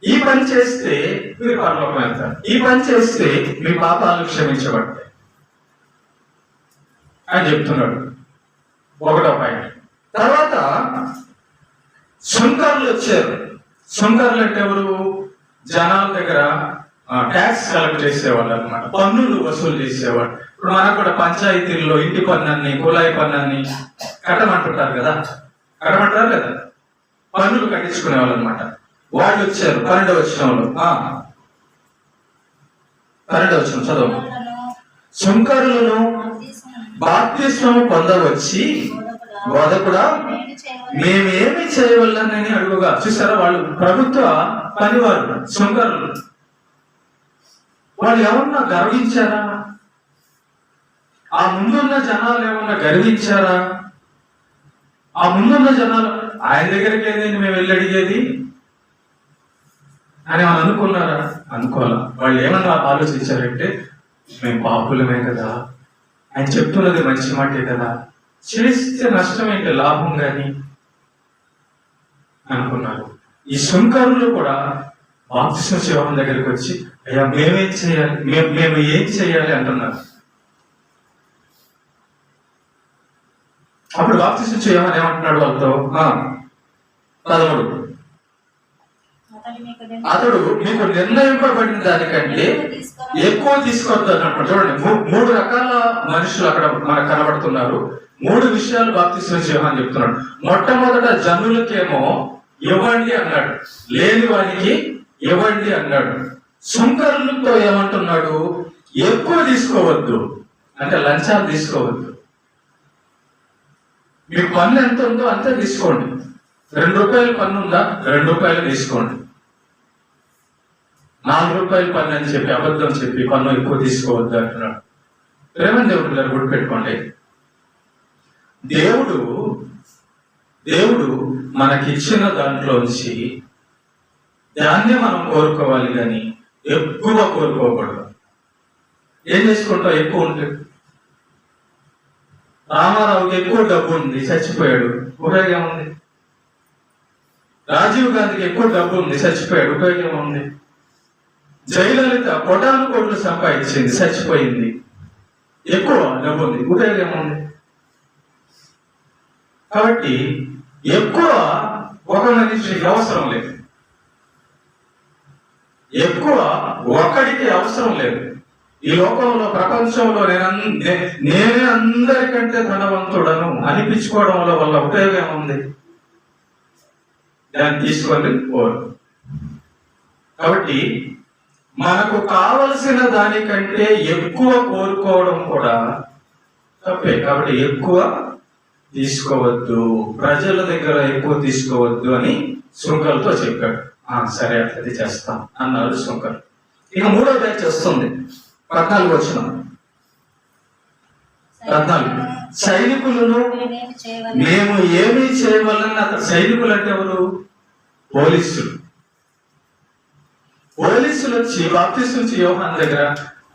ఈ పని చేస్తే మీరు పరలోకం వెళ్తారు, ఈ పని చేస్తే మీ పాపాలు క్షమించబడతాయి అని చెప్తున్నాడు. 1వ పాయింట్. తర్వాత సుంకర్లు వచ్చారు. సుంకర్లు అంటే ఎవరు? జనాల దగ్గర ట్యాక్స్ కలెక్ట్ చేసేవాళ్ళు అనమాట, పన్నులు వసూలు చేసేవాళ్ళు. ఇప్పుడు మనకు కూడా పంచాయతీల్లో ఇంటి పన్నుని, కుళాయి పన్నుని కట్టమంటుంటారు కదా, కట్టమంటారు కదా, పన్నులు కట్టించుకునే వాళ్ళు అనమాట. వాళ్ళు వచ్చారు 12వ వచనంలో. 12వ వచనం చదువు. సుంకరులను బాప్తిస్మము పొందవచ్చి బోధకుడా మేమేమి చేయవలనని అడుగుగా. చూసారా? వాళ్ళు ప్రభుత్వ పనివారు, సుంకరులు. వాళ్ళు ఏమన్నా గర్వించారా? ఆ ముందున్న జనాలు ఏమన్నా గర్వించారా? ఆ ముందున్న జనాలు ఆయన దగ్గరికి ఏదైనా మేము వెళ్ళి అడిగేది అని ఏమన్నా అనుకున్నారా? అనుకోవాలా. వాళ్ళు ఏమన్నా ఆలోచించారంటే మేము పాపులమే కదా, ఆయన చెప్తున్నది మంచి మాటే కదా, చేస్తే నష్టం ఏంటి, లాభం కానీ అనుకున్నారు. ఈ సుంకరులు కూడా బాప్తిస్మ యోహాను దగ్గరికి వచ్చి అయ్యా మేమేం చేయాలి, మేము ఏం చేయాలి అంటున్నారు. అప్పుడు బాప్తిస్మ యోహాను ఏమంటున్నాడు వాళ్ళతో? 13 అతడు మీకు నిర్ణయింపబడిన దానికంటే ఎక్కువ తీసుకొద్దు అన్నట్టు. చూడండి, 3 రకాల మనుషులు అక్కడ మనకు కనబడుతున్నారు. 3 విషయాలు బాప్తిస్మ యోహాను చెప్తున్నాడు. మొట్టమొదట జనులకేమో ఇవ్వండి అన్నాడు, లేని వారికి ఇవ్వండి అన్నాడు. సుంకరులతో ఏమంటున్నాడు? ఎక్కువ తీసుకోవద్దు, అంటే లంచాలు తీసుకోవద్దు. మీకు పన్ను ఎంత ఉందో అంతే తీసుకోండి. 2 రూపాయలు పన్ను ఉందా, 2 రూపాయలు తీసుకోండి. 4 రూపాయలు పన్ను అని చెప్పి అబద్ధం చెప్పి పన్ను ఎక్కువ తీసుకోవద్దు అంటున్నాడు. ప్రేమ దేవుడు గారు గుర్తుపెట్టుకోండి, దేవుడు మనకిచ్చిన దాంట్లోంచి దాన్నే మనం కోరుకోవాలి కానీ ఎక్కువ కోరుకోకూడదు. ఏం చేసుకుంటావు? ఎక్కువ ఉంటుంది. రామారావుకి ఎక్కువ డబ్బు ఉంది, చచ్చిపోయాడు, ఉపయోగం ఉంది. రాజీవ్ గాంధీకి ఎక్కువ డబ్బు ఉంది, చచ్చిపోయాడు, ఉపయోగం ఉంది. జయలలిత కోటాను కోట్లు సంపాదించింది, చచ్చిపోయింది, ఎక్కువ డబ్బు ఉంది, ఉపయోగం ఉంది. కాబట్టి ఎక్కువ ఒక మనిషికి అవసరం లేదు, ఎక్కువ ఒక్కడికి అవసరం లేదు. ఈ లోకంలో, ప్రపంచంలో నేనే అందరికంటే ధనవంతుడను అనిపించుకోవడం వల్ల ఉపయోగం ఉంది? దాన్ని తీసుకొని పోరు. కాబట్టి మనకు కావలసిన దానికంటే ఎక్కువ కోరుకోవడం కూడా తప్పే. కాబట్టి ఎక్కువ తీసుకోవద్దు, ప్రజల దగ్గర ఎక్కువ తీసుకోవద్దు అని సుంకర్లతో చెప్పాడు. సరే అట్లది చేస్తాం అన్నారు సుంకర్. ఇక 3వ బ్యాచ్ వస్తుంది, 14 వచనం. 14 సైనికులను మేము ఏమీ చేయవలని. అతను సైనికులు అంటే ఎవరు? పోలీసులు. పోలీసులు వచ్చి బాప్తిస్మ యోహాను దగ్గర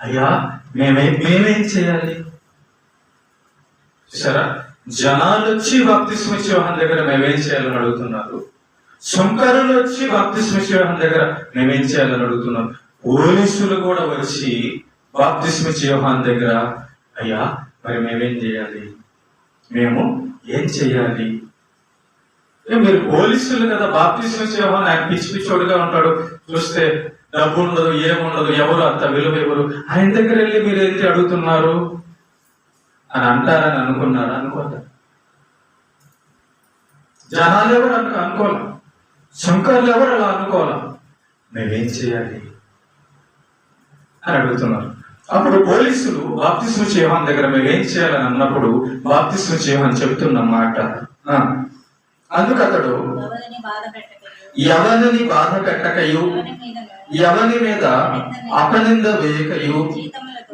అయ్యా మేమేం చేయాలి? చూసారా, జనాలు వచ్చి బాప్తిస్మ యోహాను దగ్గర మేమేం చేయాలని అడుగుతున్నారు. సుంకరులు వచ్చి బాప్తిస్మ యోహాను దగ్గర మేమేం చేయాలని అడుగుతున్నారు. పోలీసులు కూడా వచ్చి బాప్తిస్మ యోహాను దగ్గర అయ్యా మరి మేమేం చేయాలి, మేము ఏం చేయాలి? మీరు పోలీసులు కదా, బాప్తిస్మ యోహాను ఆయన పిచ్చి పిచ్చోడుగా ఉంటాడు, చూస్తే డబ్బు ఉండదు, ఏముండదు, ఎవరు అంత విలువ ఎవరు, ఆయన దగ్గర వెళ్ళి మీరు ఏంటి అడుగుతున్నారు అని అంటారని అనుకున్నారా? అనుకోలే. జనాలు ఎవరు అనుకోలే, శంకర్లు ఎవరు అలా అనుకోవాలా. మేమేం చేయాలి అని అడుగుతున్నారు. అప్పుడు పోలీసులు బాప్తిస్మ యోహాను దగ్గర మేమేం చేయాలని అన్నప్పుడు బాప్తిస్మ యోహాను చెబుతున్న మాట, అందుకు అతడు ఎవరిని బాధ పెట్టకయు ఎవరి మీద అపనింద వేయకయు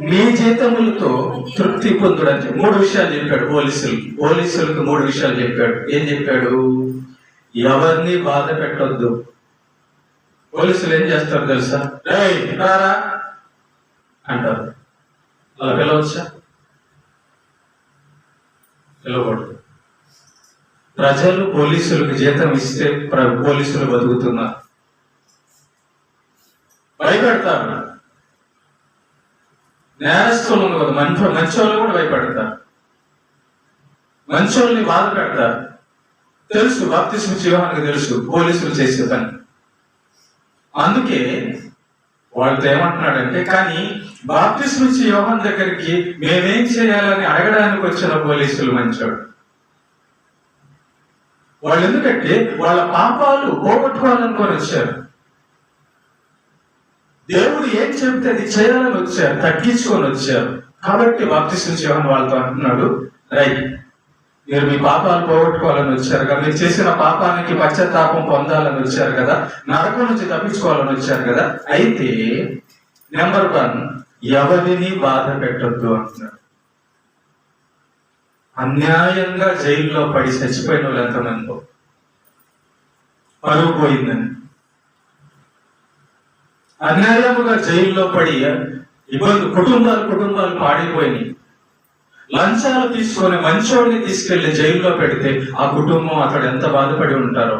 మీ జీతములతో తృప్తి పొందుడని 3 విషయాలు చెప్పాడు పోలీసులకు 3 విషయాలు చెప్పాడు. ఏం చెప్పాడు? ఎవరిని బాధ పెట్టొద్దు. పోలీసులు ఏం చేస్తారు తెలుసా? రేయ్ రారా అంటారు. అలా పిలవచ్చా? పిలవకూడదు. ప్రజలు పోలీసులకు జీతం ఇస్తే పోలీసులు బతుకుతున్నారు. భయపెడతారు. నేరస్తులను కదా, మంచోళ్ళు కూడా భయపెడతారు, మంచోళ్ళని బాధ పెడతారు. తెలుసు, బాప్తిస్మ యోహానుకు తెలుసు పోలీసులు చేసే పని. అందుకే వాళ్ళతో ఏమంటున్నాడంటే, కానీ బాప్తిస్మ యోహాను దగ్గరికి మేమేం చేయాలని అడగడానికి వచ్చిన పోలీసులు మంచోడు. వాళ్ళు ఎందుకంటే వాళ్ళ పాపాలు పోగొట్టుకోవాలనుకొని వచ్చారు. దేవుడు ఏం చెబితే అది చేయాలని వచ్చారు, తగ్గించుకొని వచ్చారు. కాబట్టి బాప్తిస్మ యోహాను వాళ్ళతో అంటున్నాడు, రైట్, మీరు మీ పాపాలు పోగొట్టుకోవాలని వచ్చారు కదా, మీరు చేసిన పాపానికి పశ్చాత్తాపం పొందాలని వచ్చారు కదా, నరకం నుంచి తప్పించుకోవాలని వచ్చారు కదా, అయితే నెంబర్ 1, ఎవరిని బాధ పెట్టొద్దు అంటున్నాడు. అన్యాయంగా జైల్లో పడి చచ్చిపోయిన వాళ్ళు ఎంతమందో, పరువు పోయిందని అన్యాయముగా జైల్లో పడి ఇబ్బంది, కుటుంబాలు పాడిపోయినాయి. లంచాలు తీసుకొని మంచోడిని తీసుకెళ్లి జైల్లో పెడితే ఆ కుటుంబం అతడు ఎంత బాధపడి ఉంటారో.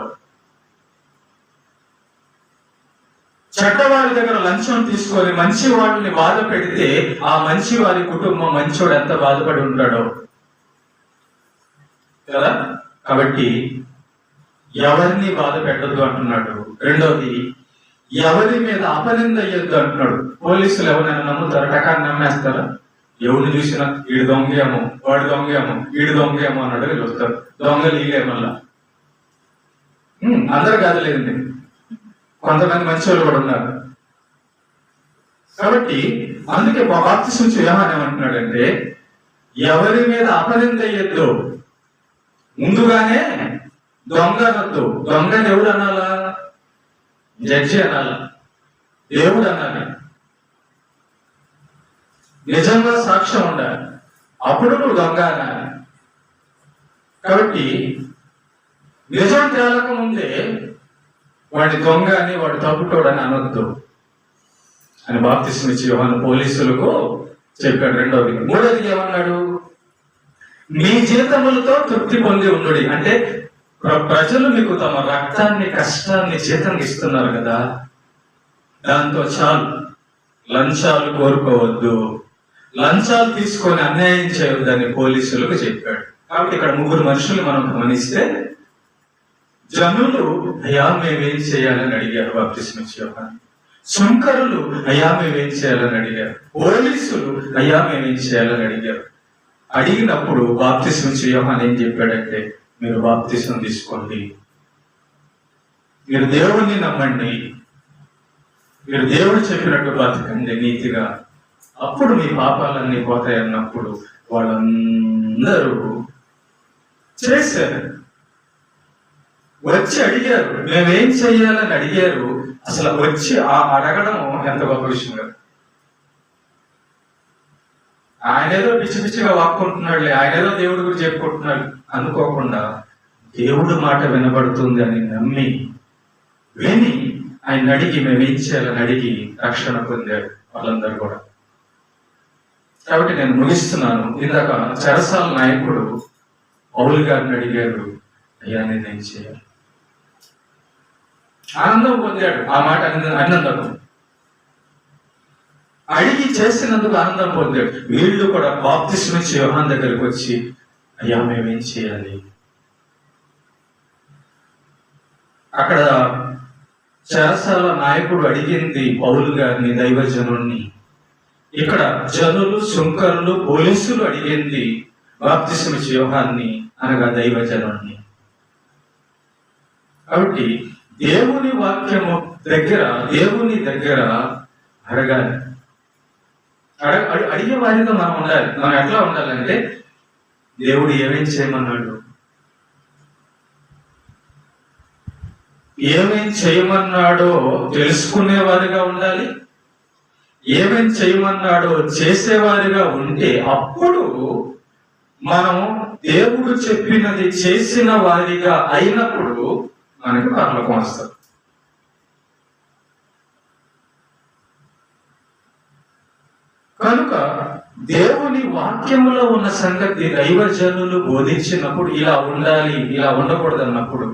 చెడ్డవారి దగ్గర లంచం తీసుకొని మంచి వాడిని బాధ పెడితే ఆ మంచి వారి కుటుంబం, మంచోడు ఎంత బాధపడి ఉంటాడో కదా. కాబట్టి ఎవరిని బాధ పెట్టద్దు అంటున్నాడు. రెండోది, ఎవరి మీద అపనింద అయ్యొద్దు అంటున్నాడు. పోలీసులు ఎవరైనా నమ్ముతారా? టకాన్ని నమ్మేస్తారా? ఎవరిని చూసినా వీడు దొంగేమో, వాడు దొంగేమో, వీడు దొంగేమో అన్నాడు. వీళ్ళు వస్తారు, దొంగలు వీళ్ళే. మళ్ళా అందరు కాదులేదండి, కొంతమంది మంచి వాళ్ళు కూడా ఉన్నారు. కాబట్టి అందుకే బాప్తిస్మం యోహాను ఏమంటున్నాడంటే, ఎవరి మీద అపనింద అయ్యొద్దు. ముందుగానే దొంగ అనొద్దు. దొంగని ఎవరు అనాలా? జడ్జి అనాలా? దేవుడు అనాలి. నిజంగా సాక్ష్యం ఉండాలి, అప్పుడు నువ్వు దొంగ అనాలి. కాబట్టి నిజం తేలక ముందే వాడి దొంగ అని, వాడు తప్పుటోడని అనొద్దు అని బాప్తిస్మం ఇచ్చి యోహాను పోలీసులకు చెప్పాడు. రెండోది. మూడోది ఏమన్నాడు? మీ జీతములతో తృప్తి పొంది ఉండుడి. అంటే ప్రజలు మీకు తమ రక్తాన్ని, కష్టాన్ని జీతంగా ఇస్తున్నారు కదా, దాంతో చాలు. లంచాలు కోరుకోవద్దు, లంచాలు తీసుకొని అన్యాయం చేయొద్దని పోలీసులకు చెప్పాడు. కాబట్టి ఇక్కడ 3 మనుషులు మనం గమనిస్తే, జనులు అయ్యా మేమేం చేయాలని అడిగారు బాప్తిస్మం ఇచ్చి యోహాను. సుంకరులు అయ్యా మేమేం చేయాలని అడిగారు. పోలీసులు అయ్యా మేమేం చేయాలని అడిగారు. అడిగినప్పుడు బాప్తిస్మం ఇచ్చి యోహాను ఏం చెప్పాడంటే, మీరు బాప్తిస్మం తీసుకోండి, మీరు దేవుణ్ణి నమ్మండి, మీరు దేవుడు చెప్పినట్టు బతకండి నీతిగా, అప్పుడు మీ పాపాలన్నీ పోతాయి అన్నప్పుడు వాళ్ళందరూ చేశారు. వచ్చి అడిగారు, మేమేం చెయ్యాలని అడిగారు. అసలు వచ్చి అడగడం ఎంత గొప్ప విషయం కదా. ఆయన ఏదో పిచ్చి పిచ్చిగా వాక్కుంటున్నాడులే, ఆయన ఏదో దేవుడి గురించి చెప్పుకుంటున్నాడు అనుకోకుండా, దేవుడు మాట వినబడుతుంది అని నమ్మి విని ఆయన అడిగి మేమేం చేయాలని అడిగి రక్షణ పొందాడు వాళ్ళందరూ కూడా. కాబట్టి నేను ముగిస్తున్నాను. ఇందాక చెరసాల నాయకుడు పౌలు గారిని అడిగాడు, అయ్యా నేనేం చేయాలి? ఆనందం పొందాడు. ఆ మాట అన్నందుకు అడిగి చేసినందుకు ఆనందం పొందాడు. వీళ్ళు కూడా బాప్తిస్మం ఇచ్చి యోహాను దగ్గరికి వచ్చి, అయ్యా మేమేం చేయాలి? అక్కడ చెరసాల నాయకుడు అడిగింది పౌలు గారిని, దైవజనుణ్ణి. ఇక్కడ జనులు, సుంకరులు, పోలీసులు అడిగింది బాప్తిస్మం ఇచ్చి యోహాన్ని, అనగా దైవజనుణ్ణి. కాబట్టి దేవుని వాక్యము దగ్గర, దేవుని దగ్గర అడగాలి. అడిగే వారితో మనం ఉండాలి. మనం ఎట్లా ఉండాలంటే, దేవుడు ఏమేం చేయమన్నాడు, ఏమేం చేయమన్నాడో తెలుసుకునేవారిగా ఉండాలి. ఏమేం చేయమన్నాడో చేసేవారిగా ఉంటే అప్పుడు మనం దేవుడు చెప్పినది చేసిన వారిగా అయినప్పుడు మనకి పరలోకం వస్తుంది. కనుక దేవుని వాక్యములో ఉన్న సంగతి దైవజనులు బోధించినప్పుడు ఇలా ఉండాలి, ఇలా ఉండకూడదు అన్నప్పుడు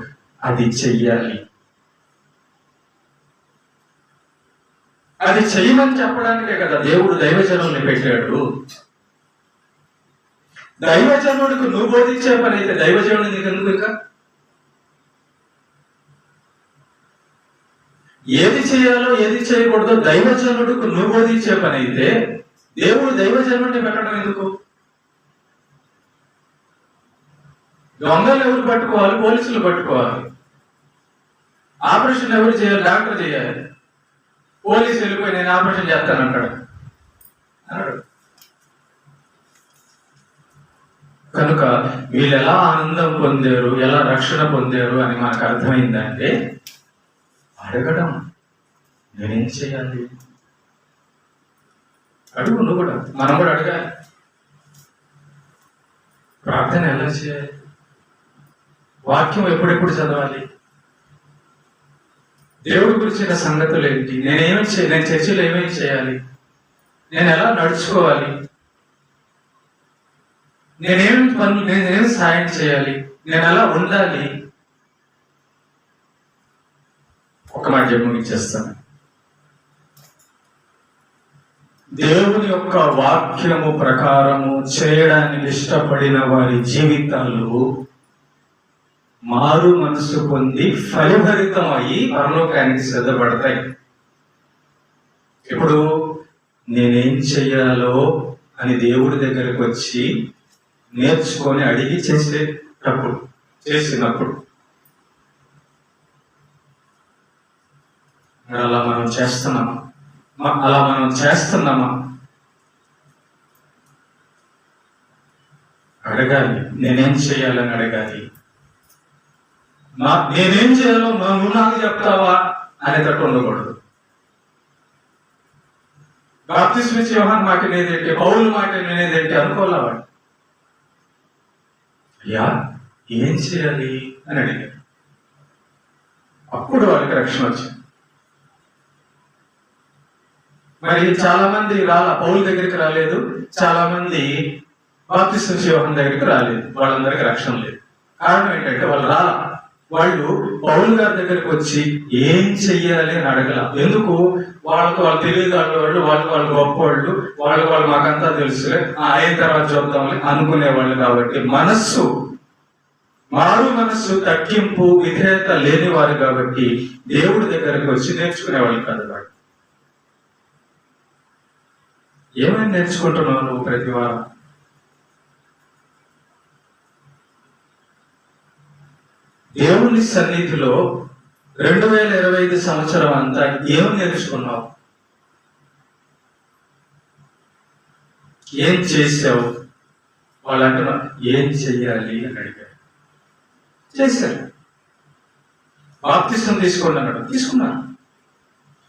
అది చెయ్యాలి. అది చెయ్యమని చెప్పడానికే కదా దేవుడు దైవజనుల్ని పెట్టాడు. దైవజనుడికి నువ్వు బోధించే పని అయితే దైవజనుడు నీకు ఎందుకు? ఇంకా ఏది చేయాలో ఏది చేయకూడదో దైవజనుడికి నువ్వు బోధించే పని అయితే దేవుడు దైవజనుడిని పెట్టడం ఎందుకు? దొంగలు ఎవరు పట్టుకోవాలి? పోలీసులు పట్టుకోవాలి. ఆపరేషన్ ఎవరు చేయాలి? డాక్టర్ చేయాలి. పోలీసు వెళ్ళిపోయి నేను ఆపరేషన్ చేస్తాను అంటాడు. కనుక వీళ్ళు ఎలా ఆనందం పొందారు, ఎలా రక్షణ పొందారు అని మనకు అర్థమైందంటే, అడగడం, నేనేం చేయాలి, అడుగు నువ్వు కూడా, మనం కూడా అడగాలి. ప్రార్థన ఎలా చేయాలి? వాక్యం ఎప్పుడెప్పుడు చదవాలి? దేవుడి గురించిన సంగతులు ఏంటి? నేను చర్చిలో ఏమేమి చేయాలి? నేను ఎలా నడుచుకోవాలి? నేనేమి సాయం చేయాలి? నేను ఎలా ఉండాలి? ఒక మాట చెప్పి ముగించేస్తాను. దేవుని యొక్క వాక్యము ప్రకారము చేయడానికి ఇష్టపడిన వారి జీవితాలు మారు మనసు పొంది ఫలభరితం అయ్యి పరలోకానికి సిద్ధపడతాయి. ఇప్పుడు నేనేం చెయ్యాలో అని దేవుడి దగ్గరకు వచ్చి నేర్చుకొని అడిగి చేసినప్పుడు అలా మనం చేస్తున్నామా? అడగాలి. నేనేం చేయాలని అడగాలి. నేనేం చేయాలో నువ్వు నాకు చెప్తావా అనేటట్టు ఉండకూడదు. బాప్తిస్మ ఇచ్చే యోహాను మాట నేదేంటి, పౌలు మాట నేనేదేంటి అనుకోవాలా? వాడు అయ్యా ఏం చేయాలి అని అడిగాడు. అప్పుడు వాళ్ళకి రక్షణ వచ్చింది. మరి చాలా మంది పౌలు దగ్గరికి రాలేదు, చాలా మంది బాప్తిస్మ ఇచ్చే యోహాను దగ్గరికి రాలేదు. వాళ్ళందరికీ రక్షణ లేదు. కారణం ఏంటంటే వాళ్ళు పౌలు గారి దగ్గరికి వచ్చి ఏం చెయ్యాలి అని అడగల. ఎందుకు? వాళ్ళు తెలియదు, వాళ్ళు గొప్పవాళ్ళు, వాళ్ళు మాకంతా తెలుసులే, అయిన తర్వాత చూద్దాంలే అనుకునేవాళ్ళు. కాబట్టి మారు మనస్సు, తగ్గింపు, విధేయత లేని వారు కాబట్టి దేవుడి దగ్గరికి వచ్చి నేర్చుకునేవాళ్ళు కాదు. వాడు ఏమైనా నేర్చుకుంటున్నావు నువ్వు ప్రతి వారం? దేవుని సన్నిధిలో 2025 సంవత్సరం అంతా ఏం నేర్చుకున్నావు? ఏం చేసావు? వాళ్ళు అంటున్నారు ఏం చెయ్యాలి అని అడిగారు. చేశారు. బాప్తిసం తీసుకోండి అన్నాడు, తీసుకున్నారు.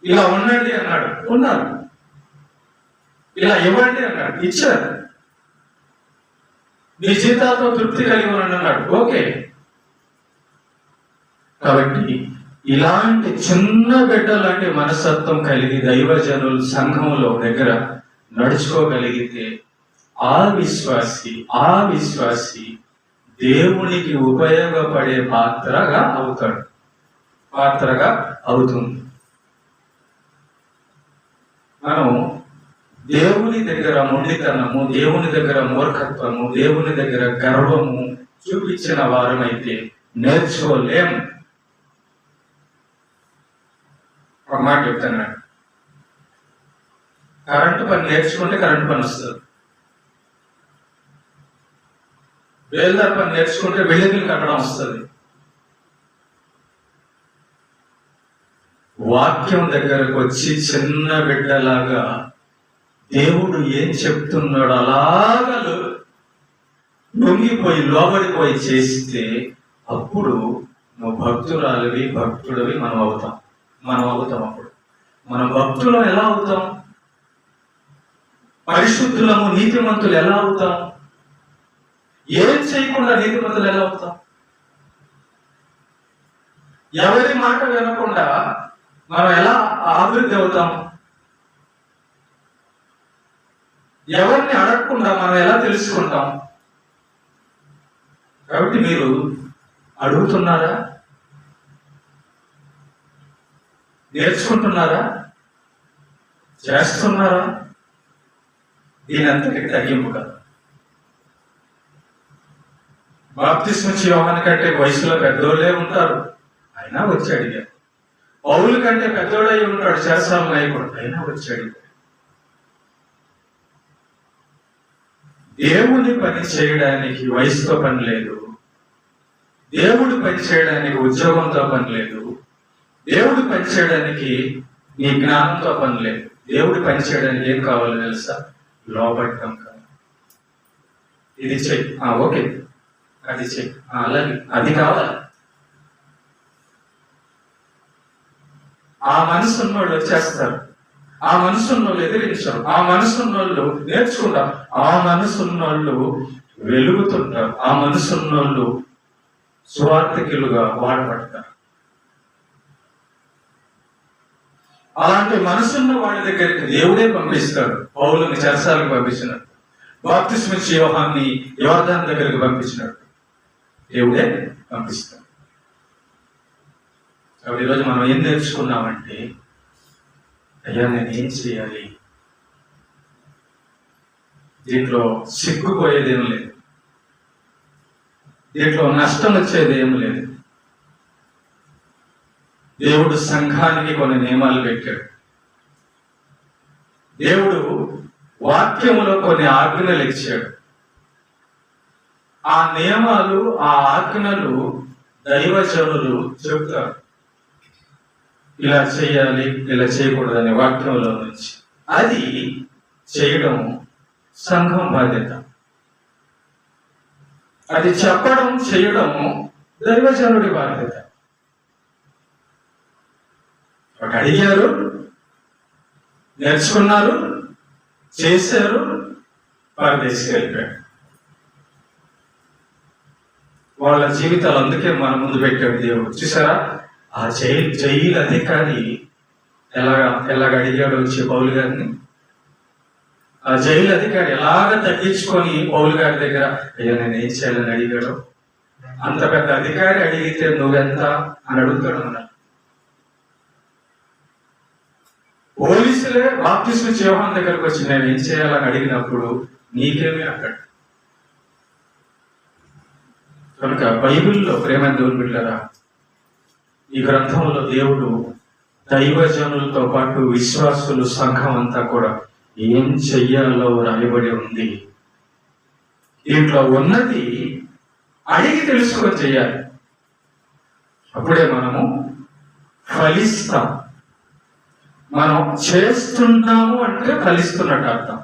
ఇలా ఉండండి అన్నాడు, ఉన్నారు. ఇలా ఇవ్వండి అన్నాడు, ఇచ్చారు. మీ జీతాలతో తృప్తి కలిగి ఉండండి అన్నాడు, ఓకే. కాబట్టి ఇలాంటి చిన్న బిడ్డ లాంటి మనస్తత్వం కలిగి దైవజనులు సంఘంలో దగ్గర నడుచుకోగలిగితే ఆ విశ్వాసి దేవునికి ఉపయోగపడే పాత్రగా అవుతుంది. మనం దేవుని దగ్గర మొండితనము, దేవుని దగ్గర మూర్ఖత్వము, దేవుని దగ్గర గర్వము చూపించిన వారమైతే నేర్చుకోలేము. ఒక మాట చెప్తాను, కరెంటు పని నేర్చుకుంటే కరెంటు పని వస్తుంది. వేల్దార్ పని నేర్చుకుంటే బిల్డింగ్లు కట్టడం వస్తుంది. వాక్యం దగ్గరకు వచ్చి చిన్న బిడ్డలాగా దేవుడు ఏం చెప్తున్నాడు అలాగా లొంగిపోయి లోబడిపోయి చేస్తే అప్పుడు నువ్వు భక్తుడివి మనం అవుతాం. అప్పుడు మనం భక్తులం ఎలా అవుతాం? పరిశుద్ధులము, నీతిమంతులు ఎలా అవుతాం? ఏం చేయకుండా నీతిమంతులు ఎలా అవుతాం? ఎవరి మాట వినకుండా మనం ఎలా అభివృద్ధి అవుతాం? ఎవరిని అడగకుండా మనం ఎలా తెలుసుకుంటాం? కాబట్టి మీరు అడుగుతున్నారా? నేర్చుకుంటున్నారా? చేస్తున్నారా? దీనంతటికి తగ్గింపు కదా. బాప్తిస్మ ఇచ్చే యోహాను కంటే వయసులో పెద్దోళ్ళే ఉంటారు, అయినా వచ్చి అడిగారు. పౌలు కంటే పెద్దోడై ఉంటాడు, చేసాల నాయకుడు, అయినా వచ్చి అడిగారు. దేవుని పని చేయడానికి వయసుతో పని లేదు, దేవుడి పని చేయడానికి ఉద్యోగంతో పని లేదు, దేవుడి పని చేయడానికి నీ జ్ఞానంతో పని లేదు. దేవుడి పని చేయడానికి ఏం కావాలో తెలుసా? లోబడటం కావాలి. ఇది చెయ్యి, ఓకే, అది చెయ్యి, అలాగే అది కావాలి. ఆ మనసు ఉన్నవాళ్ళు వచ్చేస్తారు. ఆ మనసున్నోళ్ళు ఎదిరించరు, ఆ మనసున్నోళ్ళు నేర్చుకుంటారు, ఆ మనసున్నోళ్ళు వెలుగుతుంటారు, ఆ మనసున్నోళ్ళు సువార్థికులుగా వాడబడతారు. అలాంటి మనసున్న వాళ్ళ దగ్గరికి దేవుడే పంపిస్తాడు. పౌలుని చెరసాలకు పంపించినాడు, బాప్తిస్మిచ్చి యోహాన్ని యోర్దాను దగ్గరికి పంపించినాడు, దేవుడే పంపిస్తాడు. కాబట్టి ఈరోజు మనం ఏం నేర్చుకున్నామంటే, అయ్యా నేను ఏం చేయాలి, దీంట్లో సిగ్గుపోయేది ఏం లేదు, దీంట్లో నష్టం వచ్చేది ఏం లేదు. దేవుడు సంఘానికి కొన్ని నియమాలు పెట్టాడు. దేవుడు వాక్యములో కొన్ని ఆజ్ఞలు ఇచ్చాడు. ఆ నియమాలు, ఆ ఆజ్ఞలు దైవజనులు చెబుతారు, ఇలా చేయాలి, ఇలా చేయకూడదని వాక్యంలో నుంచి. అది చేయడం సంఘం బాధ్యత. అది చెప్పడం, చేయడం దైవజనుడి బాధ్యత. ఒక అడిగారు, నేర్చుకున్నారు, చేశారు, పరదేశికి వెళ్ళిపోయారు. వాళ్ళ జీవితాలు అందుకే మన ముందు పెట్టాడు దేవుడు. చూసారా, ఆ జైలు అధికారి ఎలాగ అడిగాడు వచ్చి పౌలు గారిని. ఆ జైలు అధికారి ఎలాగ తగ్గించుకొని పౌలు గారి దగ్గర అయ్యా నేను ఏం చేయాలని అడిగాడు. అంత పెద్ద అధికారి అడిగితే నువ్వెంత అని అడుగుతాడు అన్నాడు. పోలీసులే బాప్తిస్మిచ్చి యోహాను దగ్గరకు వచ్చి నేను ఏం చేయాలని అడిగినప్పుడు నీకేమీ అక్కడ. కనుక బైబిల్లో ప్రేమ దేవుని బిడ్డలారా, ఈ గ్రంథంలో దేవుడు దైవజనులతో పాటు విశ్వాసులు, సంఘం అంతా కూడా ఏం చెయ్యాలో రాయబడి ఉంది. దీంట్లో ఉన్నది అడిగి తెలుసుకొని చెయ్యాలి. అప్పుడే మనము ఫలిస్తాం. మనం చేస్తున్నాము అంటే ఫలిస్తున్నట్టు అర్థం.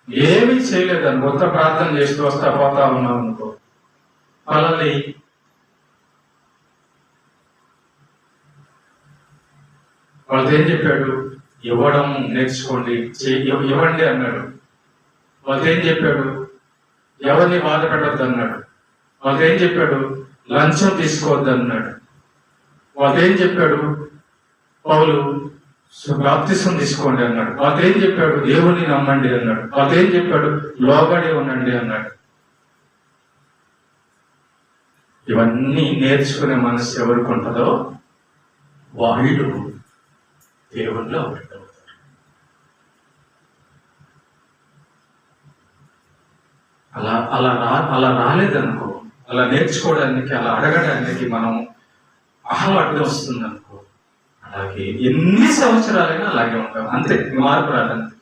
ఏమీ చేయలేదని కొత్త ప్రార్థన చేస్తూ వస్తా పోతా ఉన్నాం అనుకో, ఫలాన్ని వాళ్ళతో ఏం చెప్పాడు, ఇవ్వడం నేర్చుకోండి, ఇవ్వండి అన్నాడు. వాళ్ళతో ఏం చెప్పాడు, ఎవరిని బాధ పెట్టద్దు అన్నాడు. వాళ్ళతో ఏం చెప్పాడు, లంచం తీసుకోవద్దు అన్నాడు. వాళ్ళతో ఏం చెప్పాడు, పౌలు బాప్తిసం తీసుకోండి అన్నాడు. వాళ్ళతో ఏం చెప్పాడు, దేవుని నమ్మండి అన్నాడు. వాళ్ళతో ఏం చెప్పాడు, లోబడి ఉండండి అన్నాడు. ఇవన్నీ నేర్చుకునే మనసు ఎవరికి ఉంటుందో వాళ్ళు దేవుల్లో అవుతారు. అలా రాలేదనుకో, అలా నేర్చుకోవడానికి, అలా అడగడానికి మనం అహవాటుగా వస్తుంది అనుకో, అలాగే ఎన్ని సంవత్సరాలైనా అలాగే ఉంటాం. అంతే, మార్పు రాదంతే.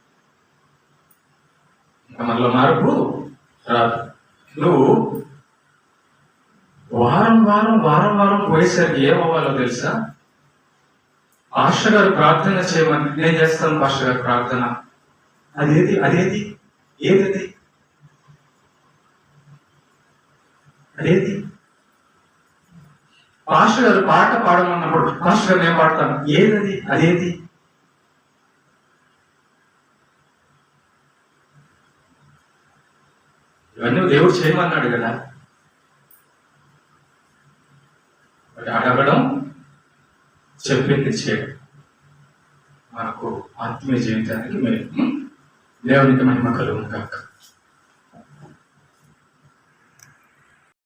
ఇంకా మనలో మార్పు రాదు. నువ్వు వారం వారం పోయేసరికి ఏమవ్వాలో తెలుసా? పాస్టర్ గారు ప్రార్థన చేయమని నేను చేస్తాను, పాస్టర్ గారు ప్రార్థన. అదేది పాస్టర్ గారు పాట పాడమన్నప్పుడు పాస్టర్ గారు నేను పాడతాను, అదేది? ఇవన్నీ దేవుడు చేయమన్నాడు కదా. అడగడం, చెప్పింది చేయడం మనకు ఆత్మీయ జీవితానికి మేలు. దేవునికి మహిమ కలుగును గాక.